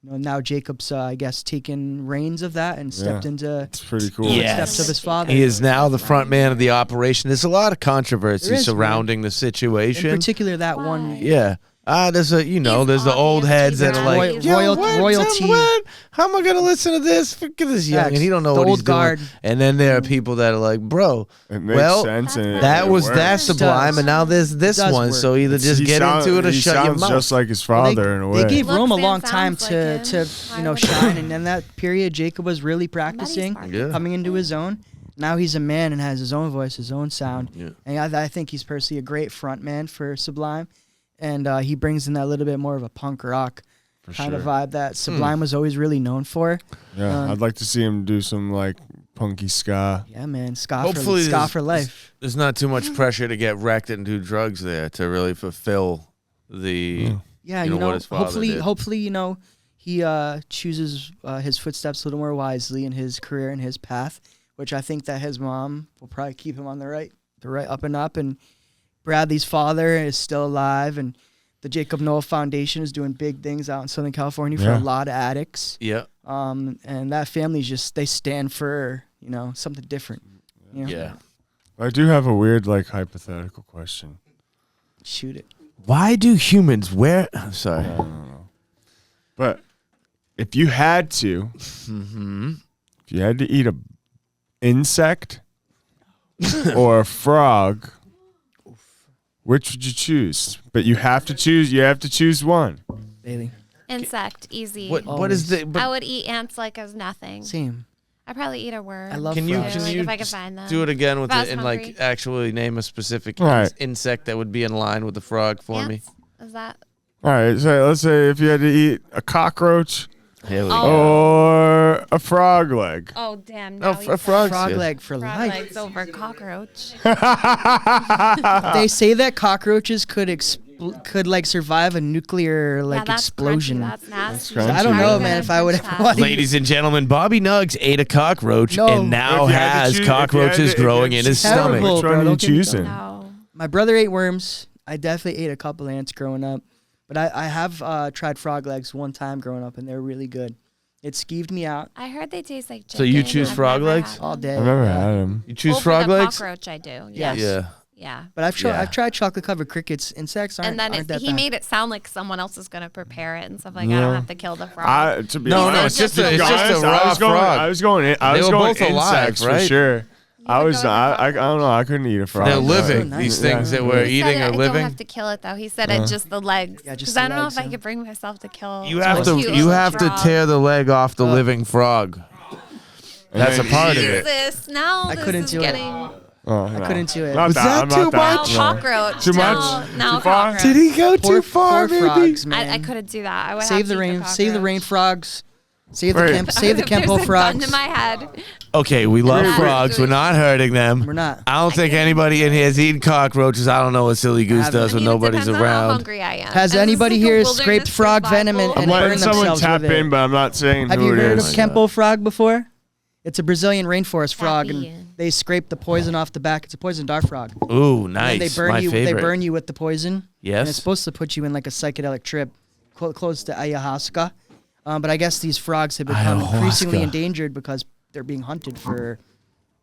You know, now Jacob's, I guess, taken reins of that and stepped Yeah. into It's pretty cool. Yeah. steps of his father. He is now the front man of the operation. There's a lot of controversy There is, surrounding the In situation. particular, that Why? one. Yeah. There's there's the old obviously heads that are bad. like, Royalty. What? How am I gonna listen to this? Forget this young, Facts. and he don't know The what old he's guard. doing. And then there are people that are like, bro, It makes Well, sense. And that it was works. that Sublime, does. and now there's this It does one. work. So either just He get into it or he shut your sounds mouth. just like his Well, father in a way. They gave Looks Rome a and long time sounds to, like to him. you know, Why would shine, and in that period, Jacob was really practicing, smart. Yeah. coming into his own. Now he's a man and has his own voice, his own sound. Yeah. And I think he's personally a great front man for Sublime, and he brings in that little bit more of a punk rock For kind sure. of vibe that Sublime was always really known for. Yeah, I'd like to see him do some like punky ska. Yeah, man, ska Hopefully for there's- life. There's not too much pressure to get wrecked and do drugs there to really fulfill the. Yeah, You you know, know, what his father did. hopefully, you know, he chooses his footsteps a little more wisely in his career and his path, which I think that his mom will probably keep him on the right up and up. And Bradley's father is still alive, and the Jacob Noel Foundation is doing big things out in Southern California for Yeah. a lot of addicts. Yeah. And that family's just, they stand for, you know, something different. You know? Yeah. I do have a weird like hypothetical question. Shoot it. Why do humans wear? I'm sorry. I don't know. But if you had to, Mm-hmm. if you had to eat a insect or a frog, which would you choose? But you have to choose. You have to choose one. Bailey. Insect, easy. What is the? I But would eat ants like as nothing. Same. I'd probably eat a worm. I love can you frogs. can Like, you if I could just find them. do it again with If I it was and hungry. like actually name a specific Right. insect that would be in line with the frog for me? Ants? Is that? All right. So let's say if you had to eat a cockroach Here we Oh. go. or a frog leg. Oh damn! No, now you a frog. Frog Yeah. leg for Frog life. legs over cockroach. They say that cockroaches could like survive a nuclear like yeah, that's explosion. Crunchy. That's nasty. That's I don't crunchy, know, man. man. If I would Crunch ever that. want to Ladies and gentlemen, Bobby Nuggz ate a cockroach No. and now If you had to has choose- if you had cockroaches to- if you growing had in to his choose Terrible, stomach. Which bro. one are you Don't get me choosing? No. My brother ate worms. I definitely ate a couple ants growing up, but I have tried frog legs one time growing up, and they're really good. It skeeved me out I heard they taste like chicken. So you choose I've frog never legs? had all them. day. I've never Yeah. had them. You choose Over frog the legs? cockroach, I do. Yes. Yes. Yeah. Yeah. But I've Yeah. tried chocolate covered crickets. Insects aren't, And then aren't that he bad. made it sound like someone else is gonna prepare it and stuff like I No. don't have to kill the frog. To be No, honest, no, it's just to a- be it's just a honest, raw I was going, frog. I was going. I They was were going both alive, insects right? for sure. I would was. go with I frog. don't know. I couldn't eat a frog. They're Oh, living. nice. These Yeah. things that we're He eating said are I don't living. have to kill it though. He said it just the legs. Yeah, just Because the I don't know legs, if I huh? could bring myself to kill. You have to cute you little have to frog. tear the leg off the living frog. And That's a then part eat of it. it. This now I this couldn't is do it. getting Oh, no. couldn't do it. Not Was that, that I'm too not now much? no. cockroach. Too now, much? Now Too far? cockroach. Did he go too far, poor maybe? frogs, man. I couldn't do that. I would Save have the to eat rain. the Save the rain cockroach. frogs. Save the Wait. camp. Save the There's Kempo a gun frogs. in my head. Okay, we love Wait. frogs. We're not hurting them. We're not. I don't think anybody in here is eating cockroaches. I don't know what Silly Goose haven't. does when I mean, it nobody's depends on how around. hungry I am. Has And anybody this is here like a scraped wilderness frog venom survival. and I'm letting burn someone themselves tap with it? in, but I'm not saying Have who you it heard is. of Kempo frog before? It's a Brazilian rainforest frog, and Tappy. They scrape the poison off the back. It's a poison dart frog. Ooh, nice. And they burn My you. favorite. They burn you with the poison. And it's Yes. supposed to put you in like a psychedelic trip, close to ayahuasca. But I guess these frogs have become increasingly Ayahuasca. endangered because they're being hunted for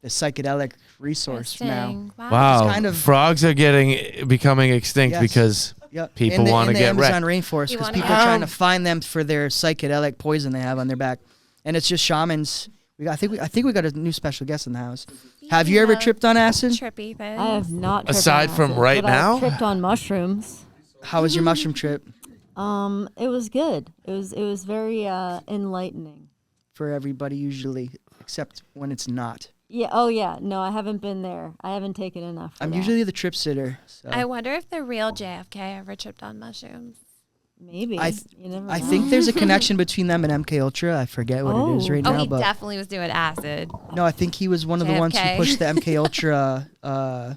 the psychedelic resource now. Interesting. Wow. kind of- Frogs are becoming extinct Yes. because Yep. People wanna in the get Amazon wrecked. rainforest You because wanna people get are trying to wrecked. find them for their psychedelic poison they have on their back, and it's just shamans. I think we got a new special guest in the house. Have you ever tripped on acid? Trippy things. I have not. tripped Aside on from acid, right but I've now? tripped on mushrooms. How was your mushroom trip? It was good. It was very enlightening. For everybody, usually, except when it's not. Yeah. Oh yeah. No, I haven't been there. I haven't taken enough. For I'm that. usually the trip sitter. So. I wonder if the real JFK ever tripped on mushrooms. Maybe. I You never I know. think there's a connection between them and MK Ultra. I forget what it is Oh. right Oh, now, he but definitely was doing acid. no, I think he was one of the ones who JFK. pushed the MK Ultra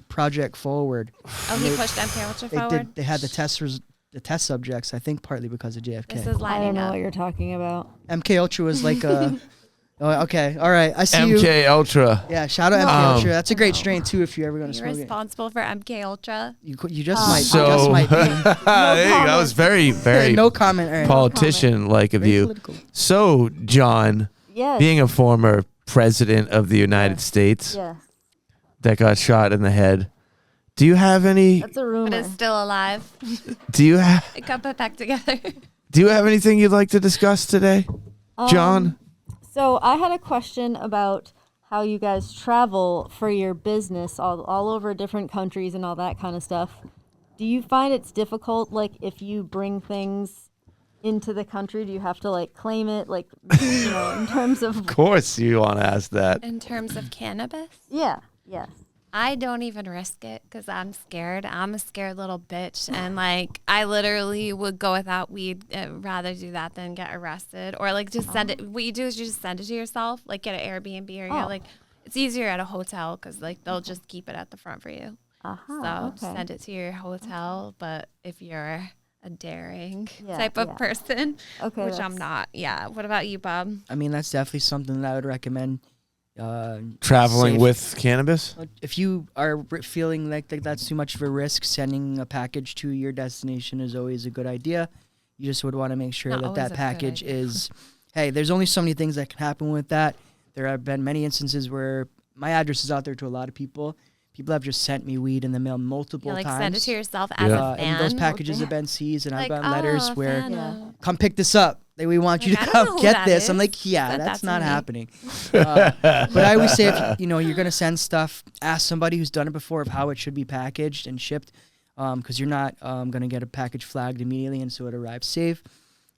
project forward. Oh, he pushed MK Ultra They forward. did. They had the test subjects. I think partly because of JFK. This is I lining don't know up. what you're talking about. MK Ultra was like a. Oh, okay, all right. I see you. MK Ultra. Yeah, shout out MK Ultra. That's a great strain too. If you're ever gonna You're smoke it, responsible for MK Ultra. you just might. So you just might be. there you go. That was very, very No comment. All right. politician-like of Very you. political. So, John, Yes. being a former president of the United States Yes. that got shot in the head, do you have any? That's a But rumor. is still alive. Do you have? It got put back together. Do you have anything you'd like to discuss today, John? So I had a question about how you guys travel for your business all over different countries and all that kind of stuff. Do you find it's difficult, like if you bring things into the country, do you have to like claim it, like in terms of? Of course, you want to ask that. In terms of cannabis, Yeah. Yes. I don't even risk it because I'm scared. I'm a scared little bitch. And like, I literally would go without weed, rather do that than get arrested. Or like just send it. What you do is you just send it to yourself, like get an Airbnb or get like, it's easier at a hotel because like they'll just keep it at the front for you. So Okay. send it to your hotel. But if you're a daring Yeah, type of yeah. person, Okay. which I'm not. Yeah. What about you, Bob? I mean, that's definitely something that I would recommend. Traveling safe. with cannabis? If you are feeling like that's too much of a risk, sending a package to your destination is always a good idea. You just would want to make sure Not that always that a good package idea. is. Hey, there's only so many things that can happen with that. There have been many instances where my address is out there to a lot of people. People have just sent me weed in the mail multiple Yeah, like times. send it to yourself as Yeah. a fan. And those packages have been seized, and I've Like, gotten letters oh, where, fan Yeah. of- come pick this up. We want you Like, to I don't know come who get that this. I'm is, like, yeah, but that's that's not me. happening. But I always say, if you're gonna send stuff, ask somebody who's done it before of how it should be packaged and shipped, because you're not gonna get a package flagged immediately, and so it arrives safe.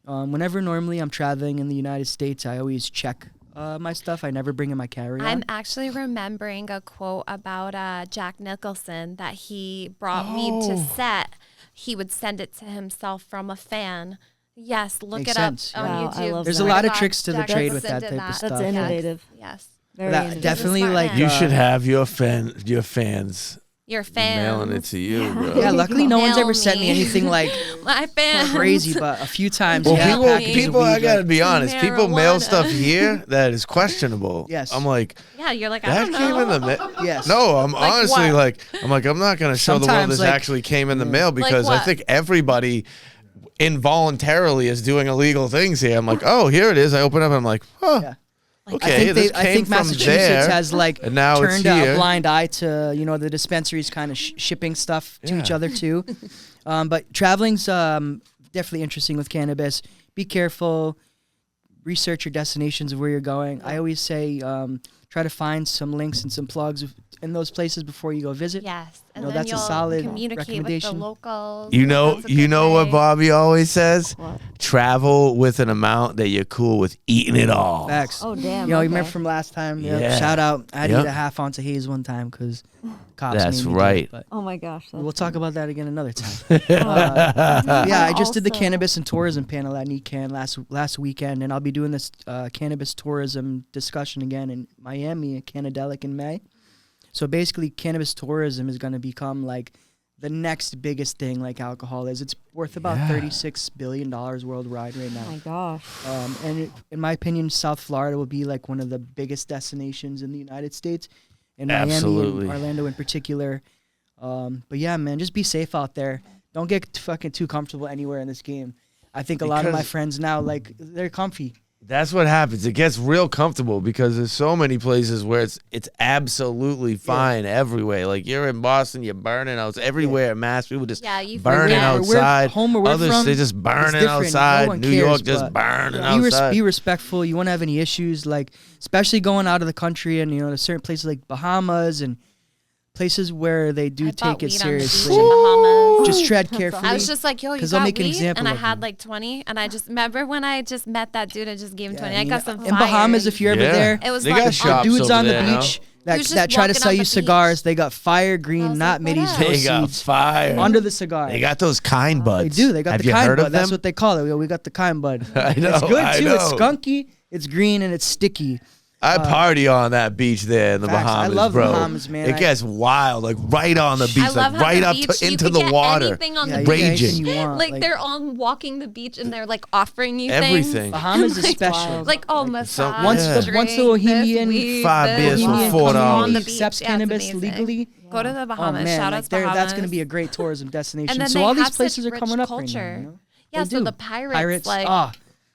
Whenever normally I'm traveling in the United States, I always check my stuff. I never bring in my carry-on. I'm actually remembering a quote about Jack Nicholson that he brought weed to set. He would send it to himself from a fan. Yes, look Makes it sense, up on yeah. Wow, I YouTube. love There's that. a lot of God, tricks to the Jack trade with Nicholson that did type of that. stuff. That's innovative. Yes. Very That innovative. definitely smart like man. You should have your fans Your fans. mailing it to you, bro. Yeah, luckily no one's Mail ever sent me me. anything like My fans. crazy, but a few times. Well, yeah, people, packages of people, I weed, gotta like- be honest. People mail Marijuana. stuff here that is questionable. Yes. I'm like, Yeah, you're like, I that don't came know. in the mail. Yes. No, I'm Like honestly what? like, I'm not gonna show the world Sometimes, this like- actually came in the mail because I what? think everybody involuntarily is doing illegal things here. I'm like, oh, here it is. I open up. I'm like, huh. Yeah. Okay, this I came think from Massachusetts there, has like and now it's turned a here. blind eye to the dispensaries kind of shipping stuff to each Yeah. other too. But traveling's definitely interesting with cannabis. Be careful. Research your destinations of where you're going. I always say try to find some links and some plugs in those places before you go visit. Yes. And No, then that's a you'll solid communicate with the recommendation. locals. You know, That's a you good know what way. Bobby always says? What? Travel with an amount that you're cool with eating it all. Facts. Oh damn. You know, you okay. remember from last time? Yeah. Yeah. Shout out. I had to Yep. eat a half ounce of haze one time because cops That's made me do it, right. but Oh my gosh. That's we'll talk about that again another time. Yeah, I just did the Also- cannabis and tourism panel at NECAN last weekend, and I'll be doing this cannabis tourism discussion again in Miami at Canadelic in May. So basically, cannabis tourism is going to become like the next biggest thing like alcohol is. It's worth about Yeah. $36 billion worldwide right Oh my now. gosh. In my opinion, South Florida will be like one of the biggest destinations in the United States. in Miami Absolutely. and Orlando in particular. But yeah, man, just be safe out there. Don't get fucking too comfortable anywhere in this game. I think a lot of my Because- friends now, like, they're comfy. That's what happens. It gets real comfortable because there's so many places where it's absolutely fine everywhere. Like you're in Boston, you're burning out everywhere. Mass people just you burning forget. outside. Home where we're Others from, they just burning different. No outside. one New cares, York just but burning Be, outside. be respectful. You won't have any issues, like especially going out of the country and there's certain places like Bahamas and places where they do I bought take it weed on the beach seriously. in Bahamas. Just tread That's carefully. I was just like, yo, you 'Cause they'll got make an weed? example And I of had you. like 20. And I just remember when I just met that dude, I just gave him 20. I I got mean, some in fire. Bahamas, if you're ever Yeah. there, It was They like got on- shops dudes over on the there now. beach He that, was just that try to walking sell on you the cigars. They got fire I green, was not like, middies, what no They got seeds fire. under the cigar. They got those kind buds. They do. They got Have the you kind heard bud. of That's them? what they call it. We got the kind bud. I know. It's good I too. know. It's skunky. It's green and it's sticky. I party on that beach there in the Facts. I Bahamas, love bro. Bahamas, man. It gets wild, like right on the beach, I love like how right the up beach, to, you into could the get water, anything on Yeah, the you can get raging. anything you want. Like they're on walking the beach and they're like offering you Everything. things. Bahamas is Like, special. Like massage, Once the- drink, once the Bohemian- this, weed, 5 this, beers for Bohemian $4. community on the beach. accepts Yeah, it's cannabis amazing. legally. Go to the Oh Bahamas. man, Shout like out to that's Bahamas. going to be a great tourism destination. And then So they all these have places such are coming rich up right now. culture. Yeah, They so do. the pirates, like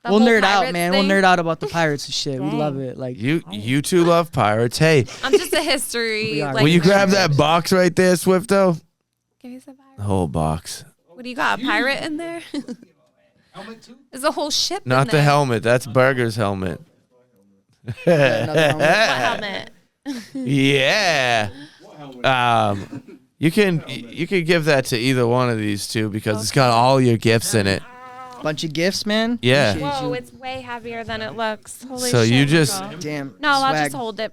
the we'll whole nerd out, pirates man. thing. We'll nerd out about the pirates and shit. We Dang. love it. Like You two love pirates. Hey, I'm just a history. We are. Like, will you grab nerd. that box right there, Swifto? Give me some pirate. The whole box. What do you got? A pirate in there? There's a whole ship. Not in the there. helmet. That's Burger's helmet. another What helmet? Yeah. You can give that to either one of these two because it's got all your gifts in it. bunch of gifts, man. Yeah. Appreciate Whoa, you. it's way heavier than it looks. Holy So shit, you just- Michael. Damn. No, I'll swag. just hold it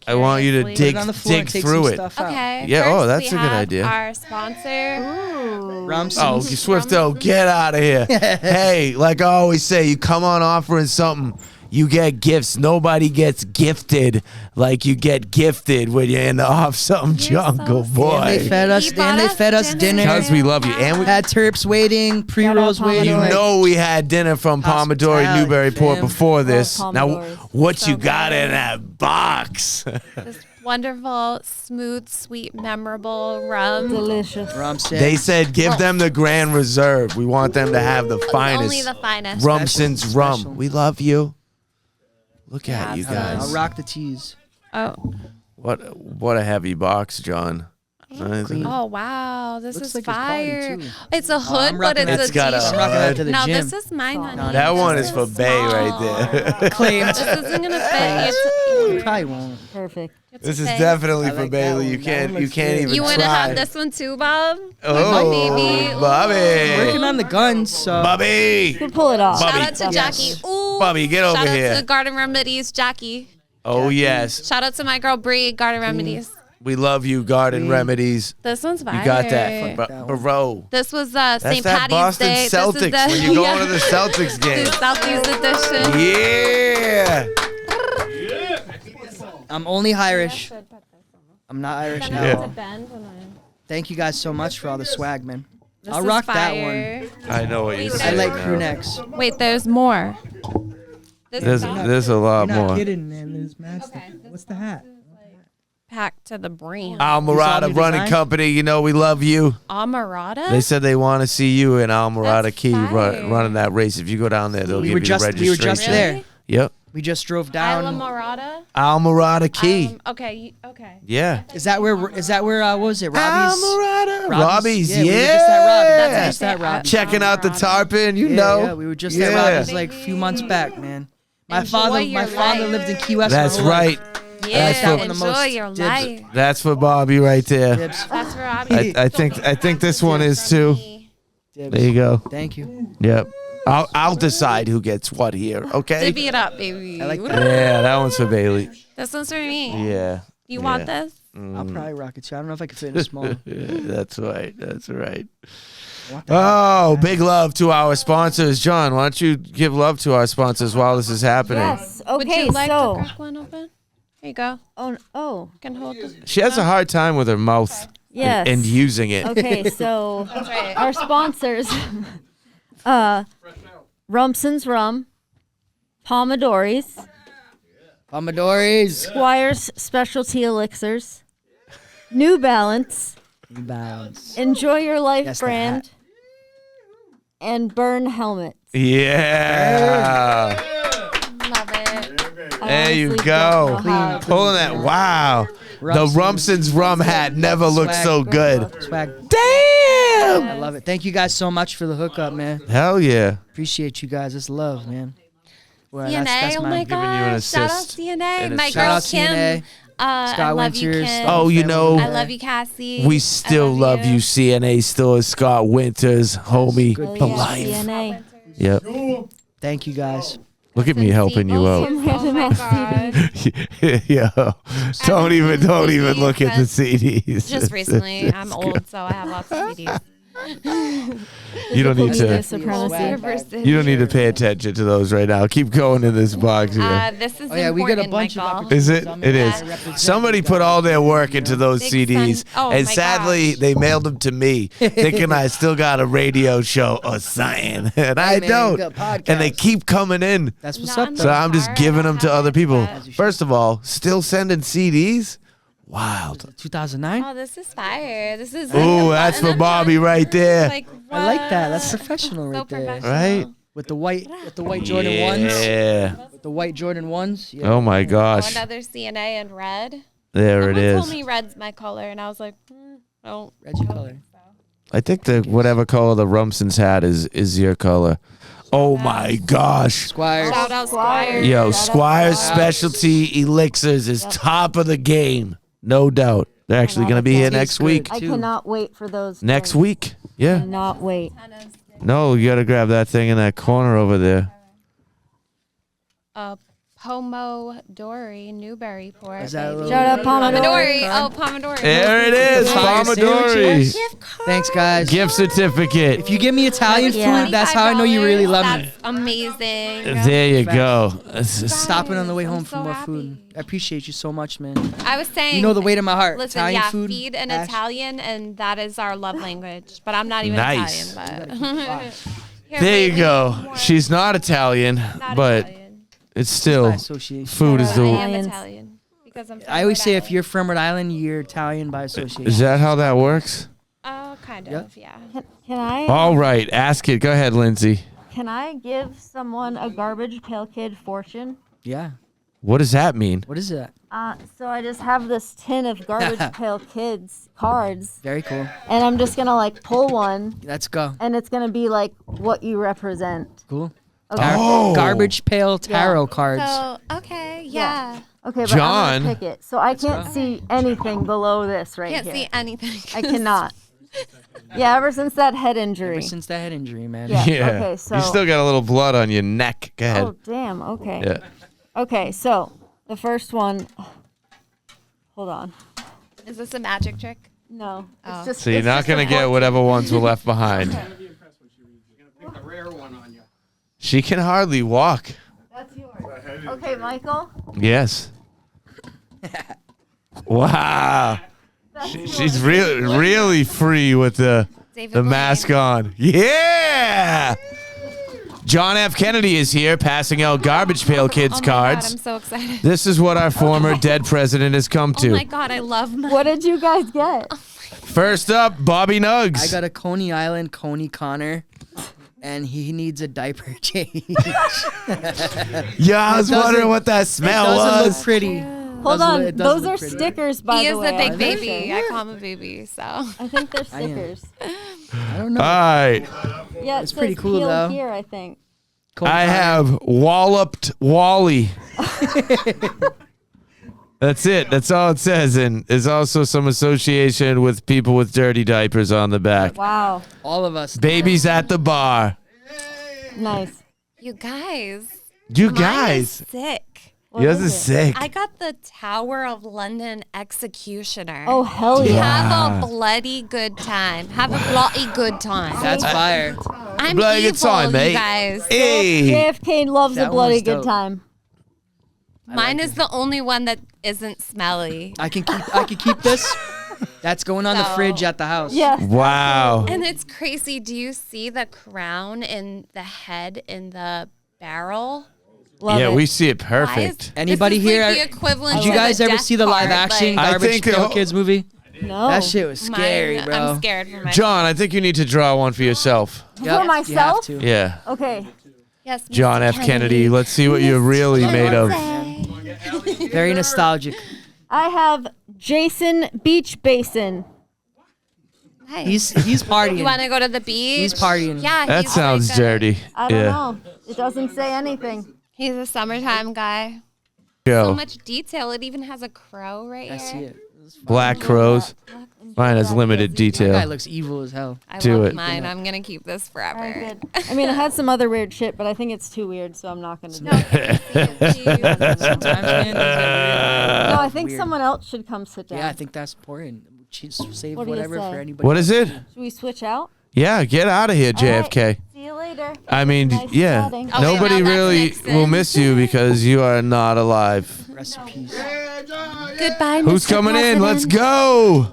I want you to precariously. Put dig it on the floor and take through some it. stuff out. Okay. Yeah, oh, first that's we a good have idea. Our sponsor. Ooh. Rumson. Oh, Swifto, get out of here. Hey, like I always say, you come on offering something, you get gifts. Nobody gets gifted like you get gifted when you're in the off something You're jungle, so boy. They fed us. He bought And they fed us dinner. Because we love you. And we, Had Terps waiting, pre-rolls Shout out waiting. you Pomodoro. know we had dinner from Pomodori Hospitality, Newburyport fam. before this. Love Now, Pomodors. what So you got good. in that box? This wonderful, smooth, sweet, memorable rum. Delicious. Rumson. They said give them the Grand Reserve. We want them to have the finest. Only the finest. Rumson's Special, rum. special. We love you. Look at Yeah, you so- guys. I'll rock the teas. Oh, What a heavy box, John. Clean. oh wow, this Looks is like it's quality, fire. too. It's a hood, I'm but rocking it's that. a It's got a t-shirt. I'm rocking that to the Now gym. this is mine, honey. That one This is for Bay right there. Claimed. This isn't gonna fit. You probably won't. Perfect. This is okay. definitely I for like that Bailey. one. You That can't. one You looks can't good. even You want try. to have this one too, Bob? Oh, baby. Bobby. Working on the guns, so Bobby. You can pull it off. Bobby. Shout out to Yes. Jackie. Ooh. Bobby, get over Shout out here. to Garden Remedies, Jackie. Oh yes, Shout out to my girl Bree, Garden Remedies. we love you, Garden Remedies. This one's fire. You got that, Fuck that one. bro. This was That's St. that Patty's Boston Day. Celtics This is the, when you go into the Celtics the game. Southeast edition. Yeah. I'm only Irish. I'm not Irish Send at Yeah. it to all. Ben when Thank you guys so much for all the swag, man. This I'll is rock that fire. I know what you're I I saying. like now. crew necks. Wait, there's more. This There's is there's a lot more. kidding, man. There's massive. What's the hat? packed to the brim. Almirada new Running design? Company, you know we love you. Amarada? They said they want to see you in Almirada That's Key fire. running that race. If you go down there, they'll We give were you just- we registration. were just there. Really? Yep. We just drove Isla down. Morada? Almirada Key. Okay, okay. Yeah. Is that where? What was it? Robbie's. Almirada. Robbie's. Yeah, we were Yeah. just at Robbie's. That's Just what I at say, Robbie's. Checking out the Almirada. tarpon, you Yeah, know. yeah, we were just Yeah. at Robbie's like a few months back, man. My Enjoy father your life. lived in Key West. That's my whole right. life. Yeah, That's what- one of the enjoy most your dibs. life. That's for Bobby right there. Dibs. That's for Robbie. I think this one is too. Dibs. There you go. Thank you. Yep. I'll decide who gets what here. Okay. Divvy it up, baby. I like Yeah, that one's for Bailey. This one's for me. Yeah. You want this? I'll probably rock it too. I don't know if I can fit in a small. That's right. That's right. Want that. Oh, big love to our sponsors. John, why don't you give love to our sponsors while this is happening? Yes. Would Okay. you like So. to crack one open? Here you go. Oh. Can hold this. She has a hard time with her mouth Yes. and using it. Okay. So That's right. our sponsors, Rumson's Rum, Pomodori's, Pomodoris. Squire's Specialty Elixirs, New Balance, New Balance. Enjoy Your Life That's the brand, and Burn Helmets. Yeah. Love it. I There you honestly go. don't know how to Pulling do that. Wow. The Rumson's Rumson's rum hat never looked Swag. so good. Swag. Damn. I love it. Thank you guys so much for the hookup, man. Hell yeah. Appreciate you guys. It's love, man. Well, CNA, oh my Giving you an gosh. Shout out assist. CNA. An My assist. Shout girl out Kim. CNA. I Scott love you, Winters. Kim. Oh, you know, I love you, Cassie. we still I love you, CNA stores. Scott Winters, homie, Good for Yeah, life. DNA. Yep. Thank you guys. Look at me helping you out. Oh my god. Yo, don't even look at the CDs. Just recently. I'm old, so I have lots of CDs. You don't need Media to. Supremacy. You don't need to pay attention to those right now. Keep going in this box here. This is Oh yeah, we got a important, bunch Michael. of Is it? It is. Represent Somebody you put guys, all their you work know? into those Big CDs, Sun- oh and my sadly, gosh. they mailed them to me, thinking I still got a radio show or something, and I Hey, man, you don't. got podcasts. And they keep coming in, That's what's Not up, in though. so I'm just Car, giving them to I other haven't, people. but- First of all, still sending CDs. Wild. 2009. Oh, this is fire. This is. Ooh, that's for Bobby right there. Like, I like that. That's what? professional So right there. professional. Right? With the white Jordan ones. Yeah. With the white Jordan ones. Yeah. Oh my Oh, gosh. another CNA in red. There it Someone told is. me red's my color, and I was like, oh. Reggie color. I think the whatever color the Rumson's hat is your color. Oh my gosh. Squires. Shout out Squire. Yo, Squire's Specialty Elixirs is top of the game. No doubt. They're actually going to be here Tastes next good. week. I Two. cannot wait for those. Next drinks. week? Yeah. Cannot wait. No, you got to grab that thing in that corner over there. Pomodori Newburyport. Is that a baby. little- Shout out Pomodori. Pomodori. Oh, Pomodori. There it is. Fire Pomodori. sandwiches. Thanks, guys. Gift certificate. If you give me Italian Yeah. food, that's how I know you really love me. That's amazing. There you Facts. go. This is- Stopping on the way I'm home for so more happy. food. I appreciate you so much, man. I was saying. You know the weight of my heart. Listen, Italian yeah, food. feed in Ash. Italian, and that is our love language. But I'm not even Nice. Italian. But Here, There wait, you wait, go. more. She's not Italian, Not but Italian. it's still By association. food is I the. am Italians. Italian because I'm. From I always Rhode say if Island. you're from Rhode Island, you're Italian by association. Is that how that works? Kind Yeah. of, yeah. Can I? All right, ask it. Go ahead, Lindsay. Can I give someone a Garbage Pail Kid fortune? Yeah. What does that mean? What is that? So I just have this tin of Garbage Pail Kids cards, Very cool. and I'm just gonna like pull one, Let's go. and it's gonna be like what you represent. Cool. Okay. Oh. Garbage pail tarot cards. So okay, yeah. Okay, but John. I'm gonna pick it, so I can't see anything below this right Can't here. see anything. I cannot. Yeah, ever since that head injury. Ever since that head injury, man. Yeah. Okay, so. you still got a little blood on your neck. Go ahead. Oh damn. Okay. Yeah. Okay, so the first one. Hold on. Is this a magic trick? No. Oh. It's just. So you're it's not just a gonna get fortune. whatever ones were left behind. She can hardly walk. That's yours. Okay, Michael. Yes. Wow. She's really free with the David the Blaine. mask on. Yeah. John F. Kennedy is here passing out Garbage Pail Kids Oh my cards. God, I'm so excited. This is what our former dead president has come Oh my to. God, I love my. What did you guys get? First up, Bobby Nuggz. I got a Coney Island Coney Connor, and he needs a diaper change. Yeah, I was It doesn't- wondering what that smell it doesn't was. look pretty. Hold Doesn't look- on. it doesn't Those look are pretty. stickers, by He the is way. the big I'm baby. thinking. I call him a baby. So I think they're I am. stickers. I don't know. All right. Yeah, it It's pretty says cool, peel though. here, I think. Coney I Connor. have walloped Wally. That's it. That's all it says. And there's also some association with people with dirty diapers on the back. Wow. all of us. Babies at the bar. Nice. you guys, You mine guys. is sick. What Yours is is it? sick. I got the Tower of London Executioner. Oh, hell yeah. Have a bloody good time. Have a bloody good time. That's fire. I'm bloody good evil, time, you mate. guys. Hey. JFK loves That a bloody one's good dope. time. Mine is the only one that isn't smelly. I can keep this. That's going on the So- fridge at the house. Yes. Wow. And it's crazy. Do you see the crown in the head in the barrel? Love Yeah, it. we see it Why perfect. is- Anybody this is here- like the equivalent Did you to guys the ever death see the live card, action I Garbage think- Pail Kids movie? No. That shit was scary, Mine, bro. I'm scared for myself. John, I think you need to draw one for yourself. For You have myself? to. Yeah. Okay. Yes, John Mr. F. Kennedy. Let's see what you're really made of. Very nostalgic. I have Jason Beach Basin. Nice. He's partying. You want to go to the beach? He's partying. Yeah, That he's sounds like a- dirty. I don't Yeah. know. It doesn't say anything. He's a summertime guy. So Yo, much detail. It even has a crow right I here. see it. black crows. Mine has limited That guy detail. looks evil as hell. I Do love it. mine. I'm gonna keep this forever. All right, good. I mean, it had some other weird shit, but I think it's too weird, so I'm not going to do it. Sometimes, man, these are No, I think weird. someone else should come sit down. Yeah, I think that's important. Save What do you whatever say? for anybody. What is it? Should we switch out? Yeah, get out of here, All right. JFK. See you later. I mean, Nice yeah. chatting. Okay, Nobody now that's really Nixon. will miss you because you are not alive. Rest in peace. Goodbye, Who's Mr. coming in? Let's President. go.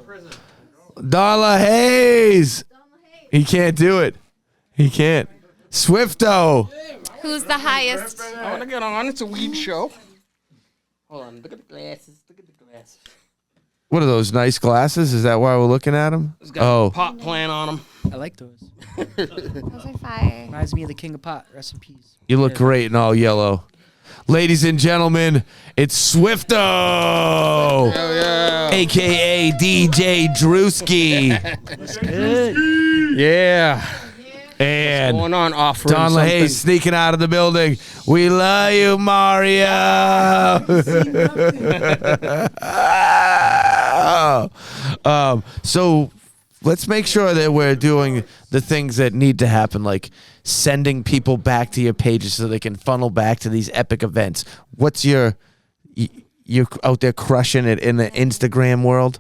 Darla Hayes. He can't do it. He can't. Swifto. Who's the highest? I want to get on. It's a weed show. Hold on. Look at the glasses. Look at the glasses. What are those nice glasses? Is that why we're looking at them? It's got Oh, a pot plant on them. I like those. Those are fire. Reminds me of the King of Pot. Rest in peace. you look great in all yellow. Ladies and gentlemen, it's Swifto, Oh, yeah. aka DJ Drewski, Good. Yeah. and Going on offering Don something. LaHaye sneaking out of the building. We love you, Mario. So let's make sure that we're doing the things that need to happen, like sending people back to your pages so they can funnel back to these epic events. What's you're out there crushing it in the Instagram world?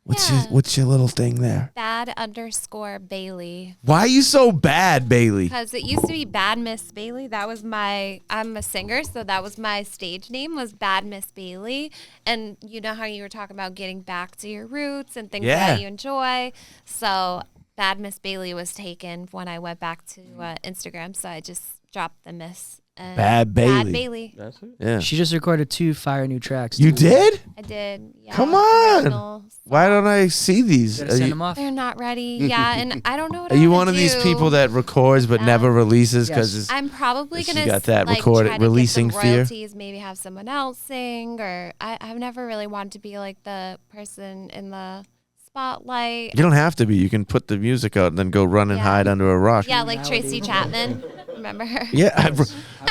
Yeah. What's your little thing there? Bad_Bailey. Why are you so bad, Bailey? Because it used to be Bad Miss Bailey. That was I'm a singer, so that was my stage name, was Bad Miss Bailey. And you know how you were talking about getting back to your roots and things Yeah. that you enjoy. So Bad Miss Bailey was taken when I went back to Instagram. So I just dropped the Miss. And Bad Bailey. Bad Bailey. That's it. Yeah. She just recorded 2 fire new tracks. You did? I did. Yeah, Come on. original. Why don't I see these? Gotta Are send you, them off. They're not ready. Yeah, and I don't know what are you I'm one gonna of these do. people that records but never releases Yes. because I'm probably She gonna got that like, record- try to releasing get some fear. royalties, maybe have someone else sing, or I've never really wanted to be like the person in the spotlight. you don't have to be. You can put the music out and then go run and Yeah. hide under a rock. Yeah, like Tracy Chapman. Remember her? Yeah.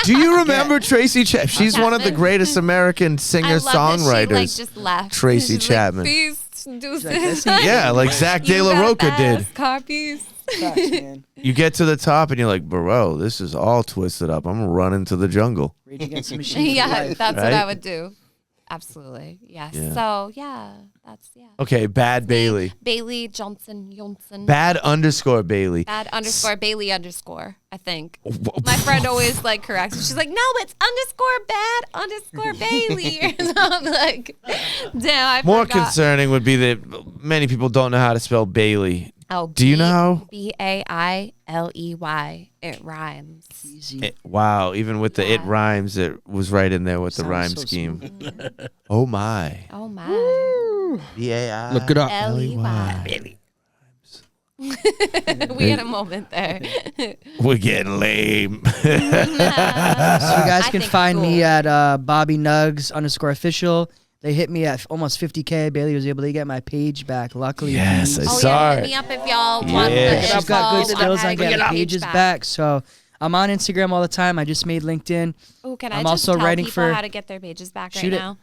Do you remember Tracy Chapman? She's one of the Chapman. greatest American I singer love that she like songwriters. just left. Tracy She's Chapman. Like, Peace, deuces. "This Yeah, like Zach De You La got Roca did. best copies. Facts, man. You get to the top and you're like, bro, this is all twisted up. I'm gonna run into the jungle. Rage Against the Machine. for Yeah, life. that's what Right? I would do. Absolutely. Yes. Yeah. So yeah, that's Okay, Bad Bailey. Bailey Jonson. Bad_Bailey. Bad_Bailey_, I think. My friend always like corrects me. She's like, no, it's _bad_Bailey. So I'm like, damn, I More forgot. concerning would be that many people don't know how to spell Bailey. Oh, Do you know how? BAILEY. It rhymes. Easy. Wow, even with the it Yeah. rhymes, it was right in there with the Sounds rhyme so scheme. Oh my. Oh my. BAI. Look it up. LEY. We had a moment there. We're getting lame. So you guys I can think find cool. me at Bobby Nuggz_official. They hit me at almost 50K. Bailey was able to get my page back. Luckily, Yes, I Oh saw yeah, it. hit me up if y'all want Yeah. the She's she's got good info skills how on to get getting your pages page back. So I'm on Instagram all the time. I just made LinkedIn. Oh, can I I'm just also tell writing people for- how to get their pages back Shoot right it. now?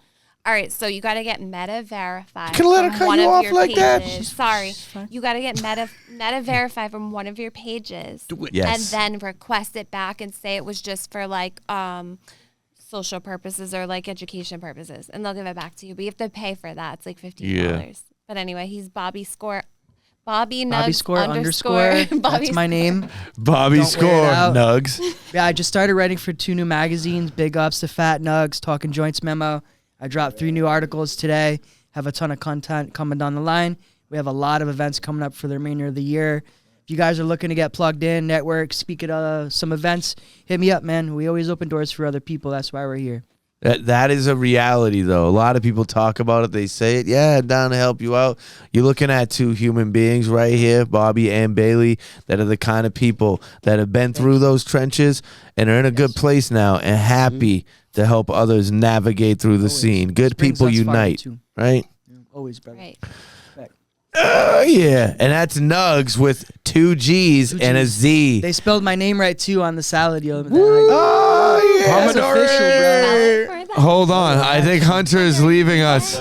All right, so you got to get Meta verified. Can I let her from cut one you of off your like that? pages. Sorry, you got to get Meta verified from one of your pages. Do it. Yes. And then request it back and say it was just for like social purposes or like education purposes, and they'll give it back to you. But you have to pay for that. It's like $15. But anyway, he's Bobby Nuggz Score underscore. That's my name. Bobby Don't wear it Score, out. Nuggz. Yeah, I just started writing for 2 new magazines. Big ups to Fat Nuggz, Talking Joints Memo. I dropped 3 new articles today. Have a ton of content coming down the line. We have a lot of events coming up for the remainder of the year. If If you guys are looking to get plugged in, network, speak at some events, hit me up, man. We always open doors for other people. That's why we're here. That is a reality, though. A lot of people talk about it. They say it. Yeah, down to help you out. You're looking at two human beings right here, Bobby and Bailey, that are the kind of people that have been through those trenches and are in a good place now and happy to help others navigate through the scene. Good people unite, right? Always, brother. Right. Oh, yeah. And that's Nuggz with 2 G's and a Z. They spelled my name right, too, on the salad, yo. Oh, yeah. That's official, bro. Hold on. I think Hunter is leaving us.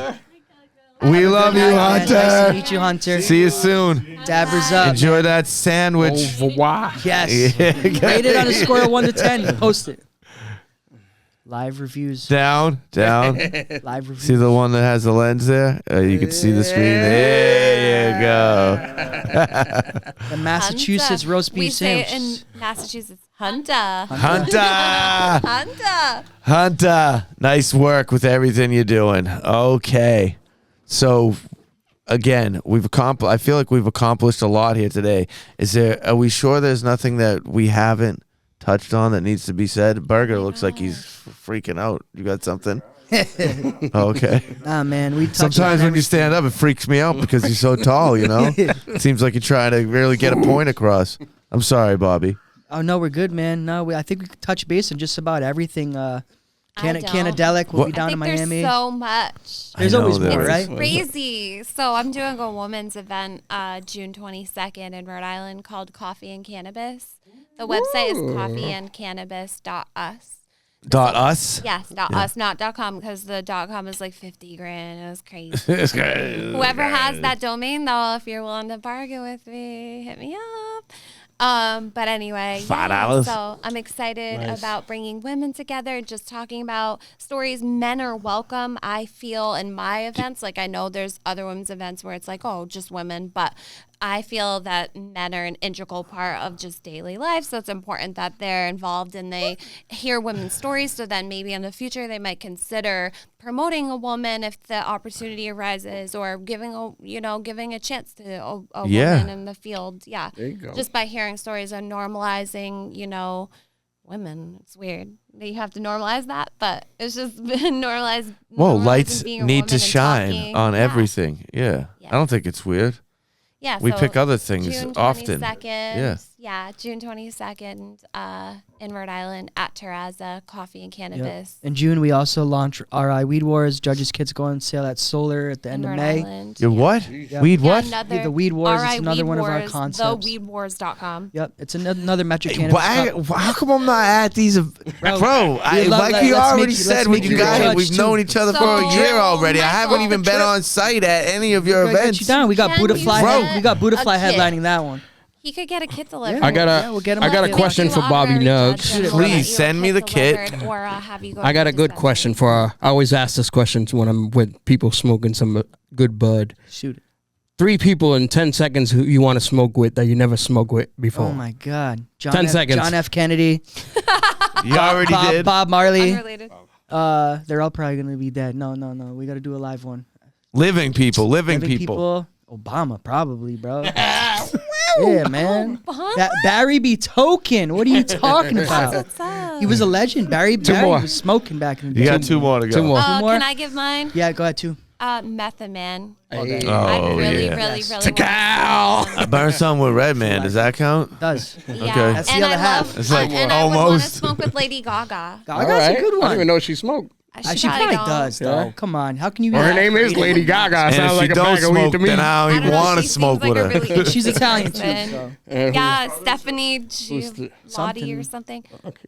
We love you, Nice Hunter. to meet you, Hunter. See you soon. Dabbers up. Enjoy that sandwich. Yes. Rate it on a score of 1 to 10. Post it. Live reviews. Down. Live reviews. See the one that has the lens there? You can see the screen. There you go. The Massachusetts roast beef We say sandwich. it in Massachusetts, Hunter. Hunter. Hunter. Nice work with everything you're doing. Okay. So, again, I feel like we've accomplished a lot here today. Are we sure there's nothing that we haven't touched on that needs to be said? Burger looks like he's freaking out. You got something? Okay. Nah, man. We touched Sometimes on when you stand up, it freaks me out because you're so tall, you know? It seems like you're trying to really get a point across. I'm sorry, Bobby. Oh, no, we're good, man. No, I think we could touch base on just about everything. don't. Canadelic will be I down in think Miami. there's so much. There's I know always there more, is. right? Crazy. So I'm doing a women's event June 22nd in Rhode Island called Coffee and Cannabis. The website is coffeeandcannabis.us. .us? Yes, .us, not .com, because the .com is like 50 grand. It was crazy. Whoever has that domain, though, if you're willing to bargain with me, hit me up. But anyway, $5. so I'm excited about bringing women together, just talking about stories. Men are welcome, I feel, in my events. Like, I know there's other women's events where it's like, oh, just women, but I feel that men are an integral part of just daily life. So it's important that they're involved and they hear women's stories. So then maybe in the future they might consider promoting a woman if the opportunity arises, or giving a chance to a woman in the field. Yeah. There you go. Just by hearing stories and normalizing, women. It's weird that you have to normalize that, but it's just been normalized. Well, normalizing lights being a need woman to and shine talking. on Yeah. everything. Yeah. I don't think it's weird. Yeah, We so pick other things June often. 22nd, June 22nd in Rhode Island at Terrazza Coffee and Cannabis. In June, we also launch RI Weed Wars. Judges Kids go on sale at Solar at the end in of Rhode May. Island. You're what? Weed what? Another, The Weed Wars, it's RI another Weed one of our Wars, concepts. TheWeedWars.com. Yep, it's another Metro Cannabis Cup. How come I'm not at these? Bro, like you already said, let's make you you guys, judge, we've too. known each other for a So, year already. I haven't Michael, even been on site at any of your We're gonna get events. you down. We got Can you Budafly. get We got Budafly a kid? headlining that one. He could get a kit delivered. I got we'll get 'em I up got a there. question You for Bobby honorary Nuggz. judge and Please we'll get you a send me the kit. delivered, or have you go I got to a the good dispensary. question for. I always ask this question when I'm with people smoking some good bud. Shoot it. 3 people in 10 seconds who you want to smoke with that you never smoked with before. Oh my God. 10 seconds. John F. Kennedy. You already did. Bob Marley. Unrelated. They're all probably gonna be dead. No. We got to do a live one. Living people. Obama probably, bro. Yeah, man. Barry B. Token. What are you talking about? What's up? He was a legend. Barry more. was smoking back in the You day. got 2 more to go. 2 more. more? Can I give mine? Yeah, go ahead too. Method Man. Hey. I Oh, really, yeah. really, Yes. really I burned some with Redman. Does that count? Does. Yeah. Okay. That's the and other I half. love, It's like and I would want to almost. smoke with Lady Gaga. I got a good I one. didn't even know she smoked. She probably don't. does, though. Yeah. Come on. How can you? Well, her name is Lady Gaga. And Sounds if like she a don't bag of weed smoke, to me. then I I don't don't even know, want to she smoke seems with like her. a really She's Italian too. person. So. Yeah, Stephanie the- Lottie or something.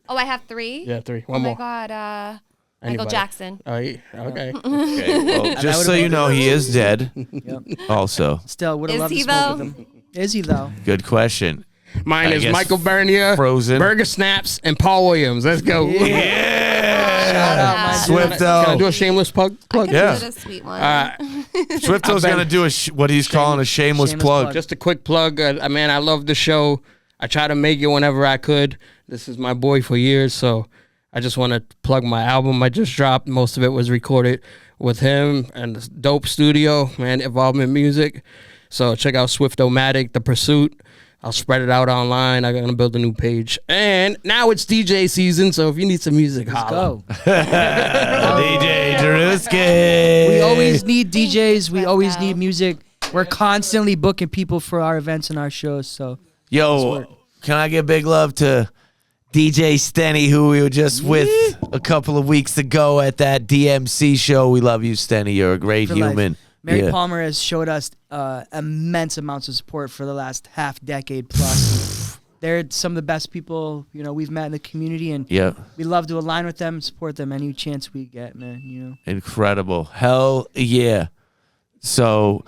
Oh, I have 3? Yeah, 3. Oh One my more. God. Michael Anybody. Jackson. Oh, yeah. Okay. Okay, well, I just would've so you voted know, for he is dead. Yep. Also, Still, would have Is loved he, to smoke though? with him. Is he though? good question. Mine I is guess Michael Bernier, Frozen. Burger Snaps, and Paul Williams. Let's go. Shout out, my Yeah. dude. Can I do Swifto. a shameless plug? Yeah. A sweet one. Swifto's I've gonna been- do what he's calling a shameless Shameless plug. plug. Just a quick plug. Man, I love the show. I try to make it whenever I could. This is my boy for years, so I just want to plug my album I just dropped. Most of it was recorded with him and this dope studio, man, Involvement Music. So check out Swiftomatic, The Pursuit. I'll spread it out online. I'm gonna build a new page, and now it's DJ season. So if you need some music, Let's holla. go. DJ Drewski. We always need DJs. We always Bro. need music. We're constantly booking people for our events and our shows. So Yo, can I give big love to DJ Stenny, who we were just with a couple of weeks ago at that DMC show? We love you, Stenny. You're a great For life. human. Mary Yeah. Palmer has showed us immense amounts of support for the last half decade plus. They're some of the best people we've met in the community, and Yeah, we love to align with them, support them any chance we get, man. incredible. Hell yeah. So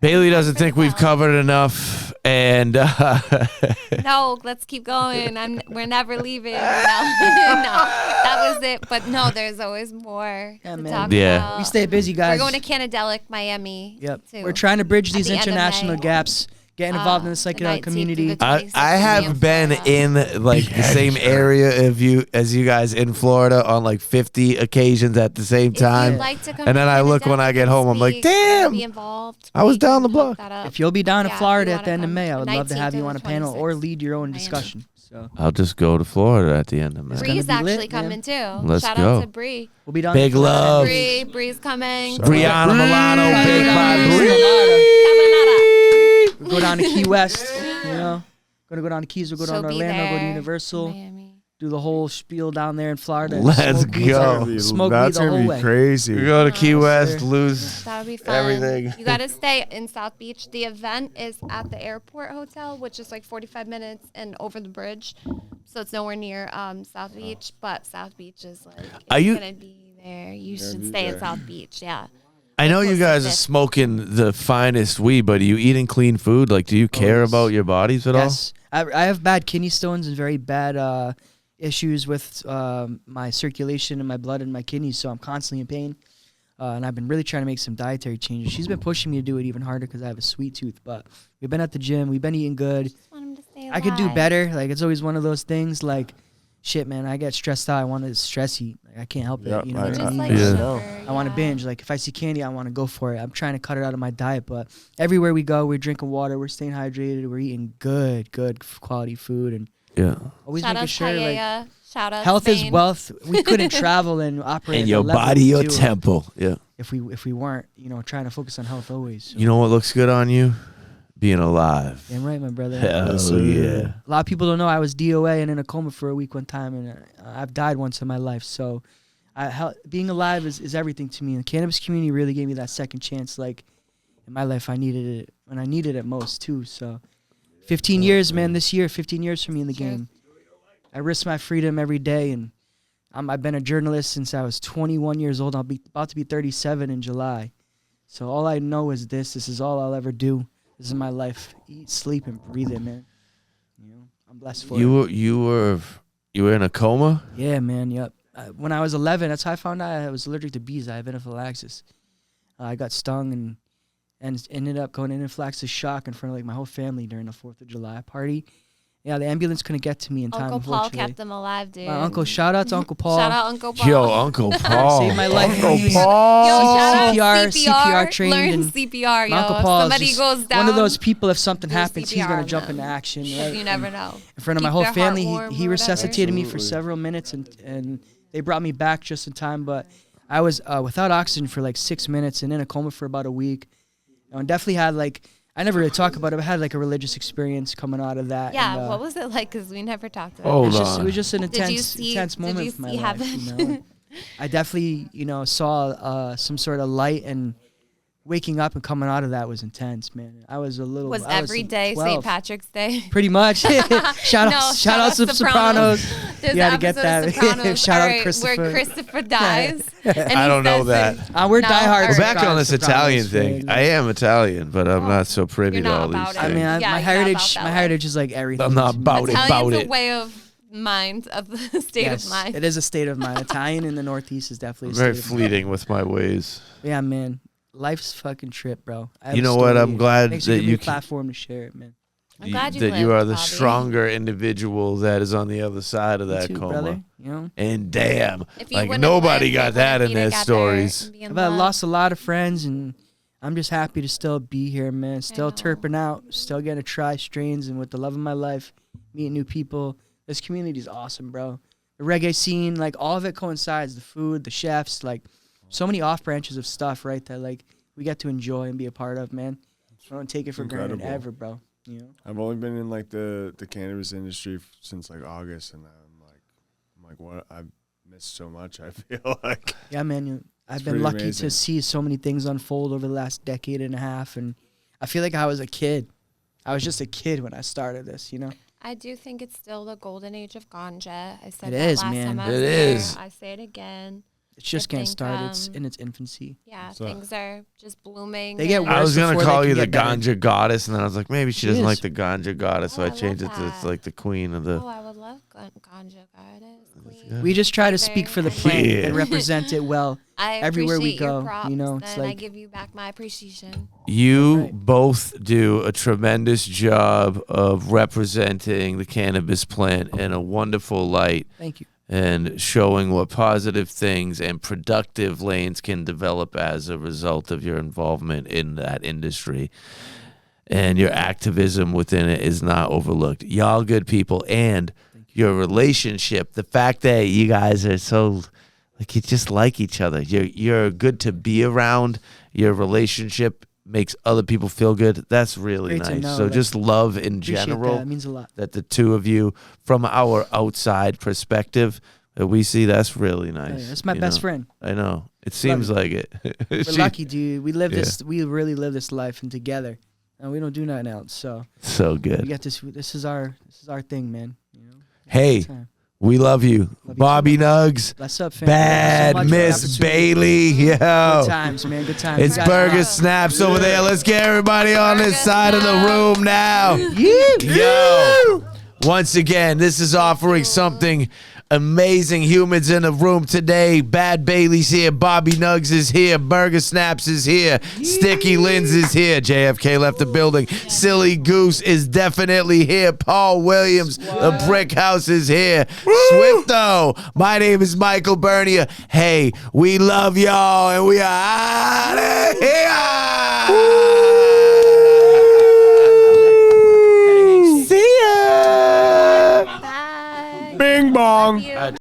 Bailey doesn't think we've covered enough, and No, let's keep going. We're never leaving. No, that was it. But no, there's always more Yeah, to man. talk Yeah. about. We stay busy, guys. We're going to Canadelic, Miami. Yep. Too. We're trying to bridge these the end of international May. gaps, getting involved in the The psychedelic 19th community. through the I 26th have in been Florida. in like the same area as you guys in Florida on like 50 occasions at the same If you'd time. like to come And then to I look when I Canadelic get and home, I'm like, speak, damn, be involved, I was we down can the hook block. that up. If you'll be down in Yeah, if Florida you at the wanna end of come. May, I would love to 19th have you through on the a panel or 26th. lead your own Miami. discussion. So I'll just go to Florida at the end of May. gonna Bree's be lit, actually coming too. Let's Shout go. out to Bree. we'll be down. Big in Florida. love. Bree's coming. Brianna Milano, Bree. big vibe. Bree. Caminata. We'll go down to Key West. Gonna go down to Keys. We'll go down to She'll be Orlando. Go to there. Universal. Miami. Do the whole spiel down there in Florida. and Let's smoke weed go. all- Smoke weed That's the whole gonna be way. crazy. We go to Key Yes, West, sir. lose. That'll be fun. Everything. You got to stay in South Beach. The event is at the airport hotel, which is like 45 minutes and over the bridge. So it's nowhere near South Beach, but South Beach is like, Are it's you- going to be there. You should be stay in there. South Beach. Yeah. I know you close to guys are fifth. smoking the finest weed, but are you eating clean food? Like, do you care Always. about your bodies at Yes, I have bad kidney stones and very bad issues with my circulation and my blood and my kidneys, so I'm constantly in pain. And I've been really trying to make some dietary changes. She's been pushing me to do it even harder because I have a sweet tooth. But we've been at the gym. We've been eating good. Just want him to stay I could do alive. better. Like, it's always one of those things. Like, shit, man, I get stressed out. I want to stress eat. Like, I can't help Yeah, it. You know I- what I Just mean? like Yeah. sugar. I want to binge. Like, if I see candy, I want to go for it. I'm trying to cut it out of my diet, but everywhere we go, we're drinking water, we're staying hydrated, we're eating good quality food, and all? Yeah. always Shout making out sure, like, Paella. Shout out health is Spain. wealth. We couldn't travel and operate. And at your the level body, we your do temple. Yeah. If we weren't, trying to focus on health always. So. You know what looks good on you? Being alive. Damn right, my brother. Hell Yes, sir. yeah. A lot of people don't know I was DOA and in a coma for a week one time, and I've died once in my life. So, being alive is everything to me. And the cannabis community really gave me that second chance. Like, in my life, I needed it when I needed it most too. So, 15 years, man. This year, 15 years for me in the Sure. game. I risk my freedom every day, and I've been a journalist since I was 21 years old. I'll be about to be 37 in July. So all I know is this. This is all I'll ever do. This is my life. Eat, sleep, and breathe it, man. I'm blessed for it. You were in a coma? Yeah, man. Yep. When I was 11, that's how I found out I was allergic to bees. I have anaphylaxis. I got stung and ended up going anaphylaxis shock in front of like my whole family during the 4th of July party. Yeah, the ambulance couldn't get to me in time. Uncle Paul Unfortunately, kept them alive, dude. my uncle. Shout out to Uncle Paul. Shout out Uncle Paul. Yo, Uncle Paul. Saved my life. Uncle He's Paul. Yo, shout out CPR trained Learn and CPR, yo. My Uncle If Paul is somebody just goes down, one of those people. If something do happens, he's CPR gonna on jump them. into action. Right? you never know. In front of my Keep whole their heart family, warm he or resuscitated me for Absolutely. several minutes, and they brought me back just in time. But I was without oxygen for like 6 minutes and in a coma for about a week. And definitely had like, I never really talk about it, but I had like a religious experience coming out of that. Yeah, and, what was it like? Because we never talked about Hold it. on. it was just an Did you intense moment you for my see life. heaven? and I definitely, saw some sort of light, and waking up and coming out of that was intense, man. I was a little. Was I every day 12. St. Patrick's Day? Pretty much. shout out to Sopranos. There's You had to an get episode of that. Sopranos, Shout out alright, Christopher. Where Christopher dies. and I he don't know says that. it. We're No, diehards. We're back on Sopranos, this Italian Sopranos, thing. man. I am Italian, but I'm not so privy You're to not all these about it. things. I mean, Yeah, my you're not heritage. about My that heritage is like everything. I'm not to me. about it. Italian's it. a way of mind, of the state Yes, of mind. it is a state of mind. Italian in the Northeast is definitely I'm a very state of mind. fleeting with my ways. Yeah, man. Life's fucking trip, bro. I have You a know what? story. I'm glad Thanks that for giving me you a can- platform to share it, man. I'm glad you that you lived, are the Bobby. stronger individual that is on the other side of Me that too, coma. brother. You know, And damn, If you like wouldn't nobody have lived, got you that in wouldn't be their together stories. and be in I've love. lost a lot of friends, and I'm just happy to still be here, man. Still terping out, still getting to try strains, and with the love of my life, meeting new people. This community is awesome, bro. The reggae scene, like all of it coincides. The food, the chefs, like so many off branches of stuff, right? That like we get to enjoy and be a part of, man. I don't take it for granted ever, bro. You know. I've only been in like the cannabis industry since like August, and I'm like, what? I've missed so much. I feel like. Yeah, man. I've been lucky to see so many things unfold over the last decade and a half, and I feel like I was a kid. I was just a kid when I started this, you know. I do think it's still the golden age of ganja. I said It that is, last man. time I was It there. is. I say it again. It's just I getting think, started. It's in its infancy. Yeah, So- things are just blooming. They get and- worse I was gonna before they call can you the get better. ganja goddess, and then I was like, maybe she She doesn't is. like the ganja goddess, so Oh, I I changed it love to it's that. like the queen of the. Oh, I would love ganja goddess. Queen. good. We just try to speak for the plant Yeah. and represent it well. I everywhere we appreciate your go, props, you know, it's and I like- give you back my appreciation. You Right. both do a tremendous job of representing the cannabis plant in a wonderful light Thank you. and showing what positive things and productive lanes can develop as a result of your involvement in that industry. And your activism within it is not overlooked. Y'all good people, and your relationship, the fact that you guys are so like you just like each other. You're good to be around. Your relationship makes other people feel good. That's really Great to nice. know, So like, just love in Appreciate general that. It means a lot. that the two of you, from our outside perspective, that we see, that's really nice. Oh, yeah, that's my you best know? friend. I know. It seems like it. We're She- lucky, dude. We live Yeah. this. We really live this life and together, and we don't do nothing else. So So we good. got this. This is our thing, man. You know. Hey, Good time. we love you. Love you Bobby too, Nuggz, Bless up, fam. Bad Thank you so much for the Miss opportunity. Bailey. Good Yo. times, man. Good times. It's You guys Burger rock. Snaps over there. Let's get everybody on this Burger side of the Snaps. room now. Yo. Once again, this is offering something amazing. Humans in the room today. Bad Bailey's here. Bobby Nuggz is here. Burger Snaps is here. Sticky Lins is here. JFK left the building. Silly Goose is definitely here. Paul Williams, the Brick House is here. Swifto. My name is Michael Bernier. Hey, we love y'all, and we are out of here. See ya. Bye. Bing bong. Love you.